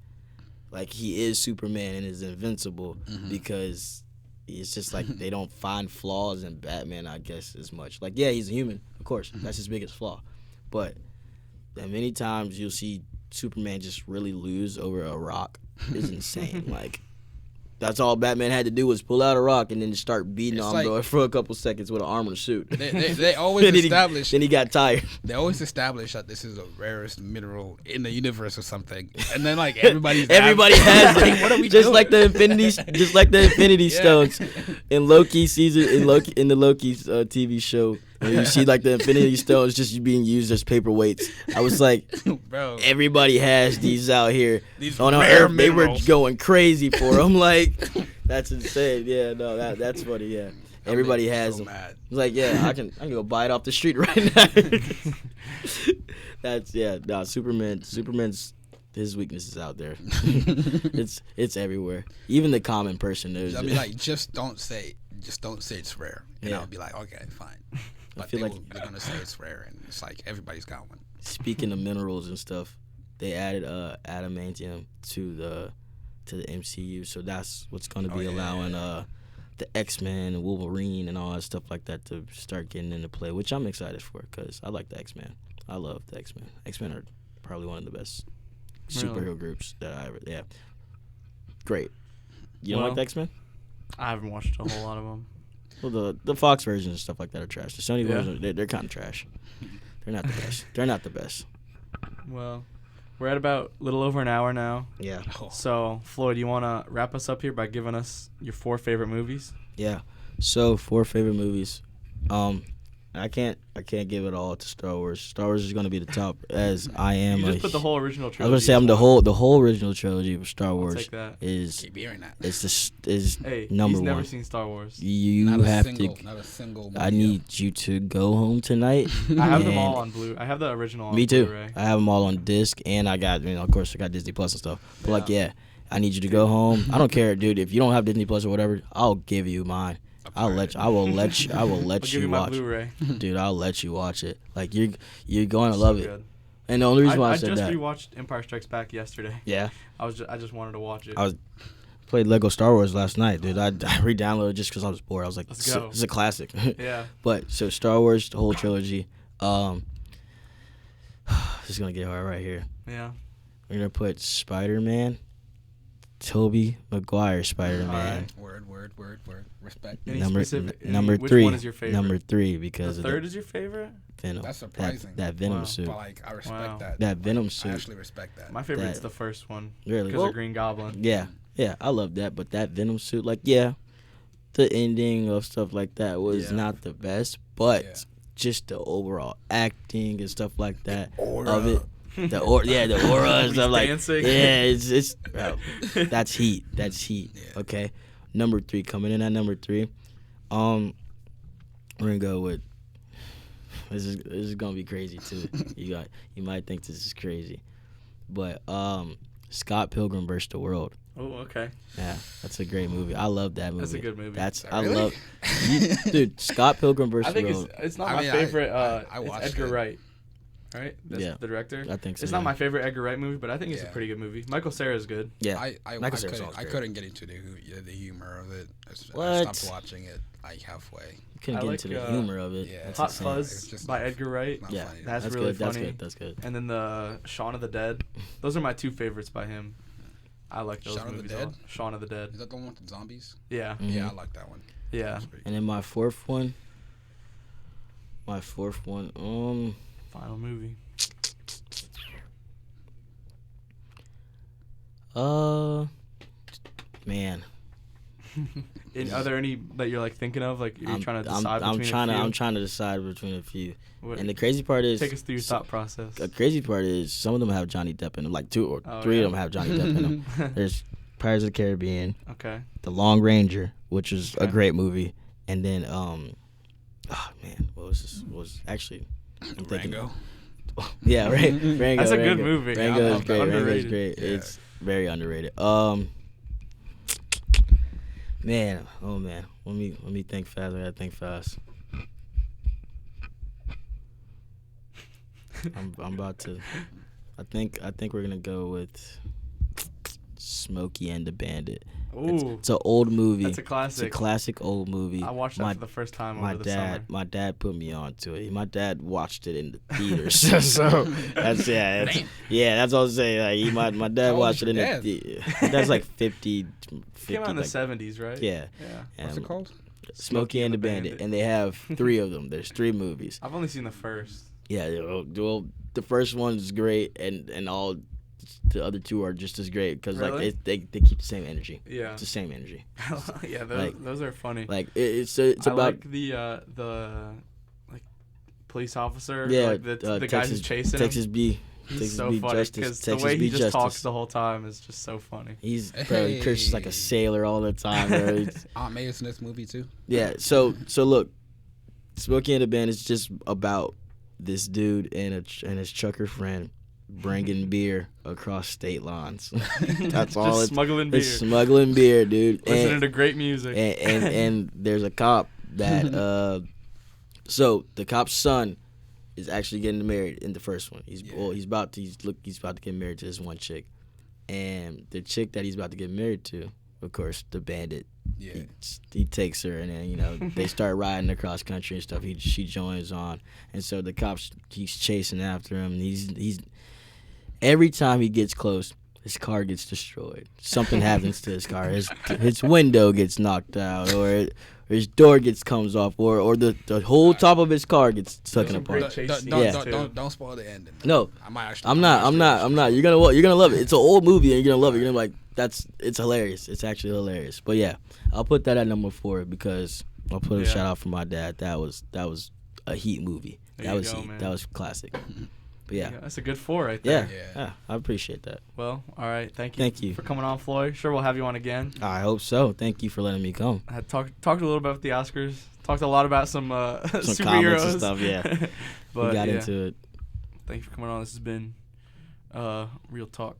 he is Superman and is invincible because. It's just like they don't find flaws in Batman, I guess, as much. Like, yeah, he's a human, of course. That's his biggest flaw. But many times you'll see Superman just really lose over a rock. It's insane. Like, that's all Batman had to do was pull out a rock and then just start beating on him for a couple seconds with an armored suit. They always establish. Then he got tired. They always establish that this is the rarest mineral in the universe or something, and then like everybody has it. What are we just doing? like the Infinity Stones in Loki season in the Loki's TV show. When you see like the Infinity Stones just being used as paperweights. I was like, bro, everybody has these out here. These on Earth, minerals. They were going crazy for them. Like, that's insane. Yeah, no, that's funny. Yeah, everybody has them. Mad. It's like, yeah, I can go buy it off the street right now. Superman's his weakness is out there. it's everywhere. Even the common person knows. I mean, like, just don't say it's rare, and I'll be like, okay, fine. But they're gonna say it's rare, and it's like everybody's got one. Speaking of minerals and stuff, they added adamantium to the MCU, so that's what's gonna be allowing the X-Men and Wolverine and all that stuff like that to start getting into play, which I'm excited for because I like the X-Men. I love the X-Men. X-Men are probably one of the best Really? superhero groups that I ever. Yeah, great. You don't like the X-Men? I haven't watched a whole lot of them. Well, the Fox versions and stuff like that are trash. The Sony Yeah. versions, they're kind of trash. They're not the best. They're not the best. Well, we're at about a little over an hour now. Yeah. So, Floyd, you want to wrap us up here by giving us your 4 favorite movies? Yeah. So 4 favorite movies. I can't give it all to Star Wars. Star Wars is going to be the top, as I am. You just put the whole original trilogy. I was going to say I'm the whole original trilogy of Star I'll Wars take that. is Keep hearing that. is Hey, number he's never one. seen Star Wars. You Not a have single, to. Not a single. I need you to go home tonight. I have them and- all on Blu. I have the original on Me too. Blu-ray. I have them all on disc, and I got, of course, I got Disney Plus and stuff. But I need you to go home. I don't care, dude. If you don't have Disney Plus or whatever, I'll give you mine. I will let you I'll give you you my watch. Blu-ray. Dude, I'll let you watch it. Like you're going to love it. Good. And the only reason why I I said just that. rewatched Empire Strikes Back yesterday. Yeah. I just wanted to watch it. Played Lego Star Wars last night, dude. I re-downloaded just because I was bored. I was like, Let's go. This is a classic. Yeah. But so Star Wars, the whole trilogy. This is gonna get hard right here. Yeah. We're gonna put Spider-Man, Tobey Maguire Spider-Man. Word. Respect. Any Number specific- any- number which 3. one is your favorite? Number 3 The because of third the is your favorite? Venom. That's surprising. That Venom Wow. suit. But like, I respect Wow. that. That Venom I suit. actually respect that. My favorite's That- the first one. Really? Because of Green Goblin. Yeah, I love that. But that Venom suit, the ending of stuff like that was not the best, but just the overall acting and stuff like that of it. The aura and stuff like dancing. it's bro, that's heat. Yeah. Okay, number 3 coming in at number 3. We're gonna go with this is gonna be crazy too. You might think this is crazy, but Scott Pilgrim vs. the World. Oh, okay. Yeah, that's a great movie. I love that movie. That's a good movie. Really? Dude, Scott Pilgrim I vs. the think World. it's not I my mean, favorite. I It's watched Edgar it. Wright. Right? That's Yeah. the director. I think so. It's not my favorite Edgar Wright movie, but I think it's a Yeah. pretty good movie. Michael Cera's good. Yeah, I Michael Cera's always I great. couldn't get into the humor of it. I What? stopped watching it like halfway. You couldn't I get like, into the humor of it. yeah, That's Hot insane. Fuzz It's just by not- Edgar Wright. Not Yeah, funny. That's really good. funny. That's good. And then the Shaun of the Dead. Those are my 2 favorites by him. I like those Shaun of the movies. Dead? Shaun of the Dead. Is that the one with the zombies? Yeah. Mhm. Yeah, I like that one. Yeah. That's pretty And then my fourth one. Final movie. Man. Are there any that you're like thinking of? Like you're trying to decide between a few? I'm trying to decide between a few. What- And the crazy part is, take us through your thought process. the crazy part is some of them have Johnny Depp in them, like 2 or Oh, 3 yeah. of them have Johnny Depp in them. There's Pirates of the Caribbean, Okay. The Long Ranger, which is a Okay. great movie, and then what was this? I'm thinking. Rango. Yeah, Rango. That's a good Rango. movie. Rango Yeah, is great. Rango is underrated. great. Yeah. It's very underrated. Man, oh man, let me think fast. I gotta think fast. I'm about to. I think we're gonna go with Smokey and the Bandit. Ooh. It's an old movie. That's a classic. It's a classic old movie. I watched that for the first time over the summer. My dad put me onto it. My dad watched it in the theaters. so that's that's all I'm saying. Like my dad How old watched is it in your the dad? theater. That's like 50 Came out in the like, 70s, right? Yeah. Yeah. What's And it called? Smokey and the Bandit. And they have 3 of them. There's 3 movies. I've only seen the first. Yeah, well, the first one's great, and all the other 2 are just as great because Really? like they keep the same energy. Yeah. It's the same energy. Yeah, Like- those are funny. Like it's I about like the like police officer. yeah Like the guy who's chasing him. Texas B. He's Texas so B funny Justice. because the Texas way B he just Justice. talks the whole time is just so funny. He curses like a sailor all the time, bro. Aunt May is in this movie too. Yeah, so look, Smokey and the Band is just about this dude and his trucker friend bringing beer across state lines. That's all. Just smuggling beer, It's smuggling beer, dude. listening to great music. And there's a cop that so the cop's son is actually getting married in the first one. He's about to get married to this one chick, and the chick that he's about to get married to, of course, the bandit. Yeah. He takes her, and then they start riding across country and stuff. She joins on, and so the cops he's chasing after him. Every time he gets close, his car gets destroyed. Something happens to his car. His window gets knocked out, or his door comes off, or the whole top of his car gets taken apart. Don't spoil the ending. No, I'm not. You're gonna love it. It's an old movie, and you're gonna love it. You're gonna be like, it's hilarious. It's actually hilarious. But yeah, I'll put that at number 4 because I'll put a shout out for my dad. That was a Heat movie. That was Heat. That was classic. But yeah, that's a good 4 right there. Yeah, I appreciate that. Well, all right, thank you for coming on, Floyd. Sure, we'll have you on again. I hope so. Thank you for letting me come. I talked a little bit about the Oscars. Talked a lot about some superheroes and stuff. Yeah, but we got into it. Thanks for coming on. This has been Real Talk.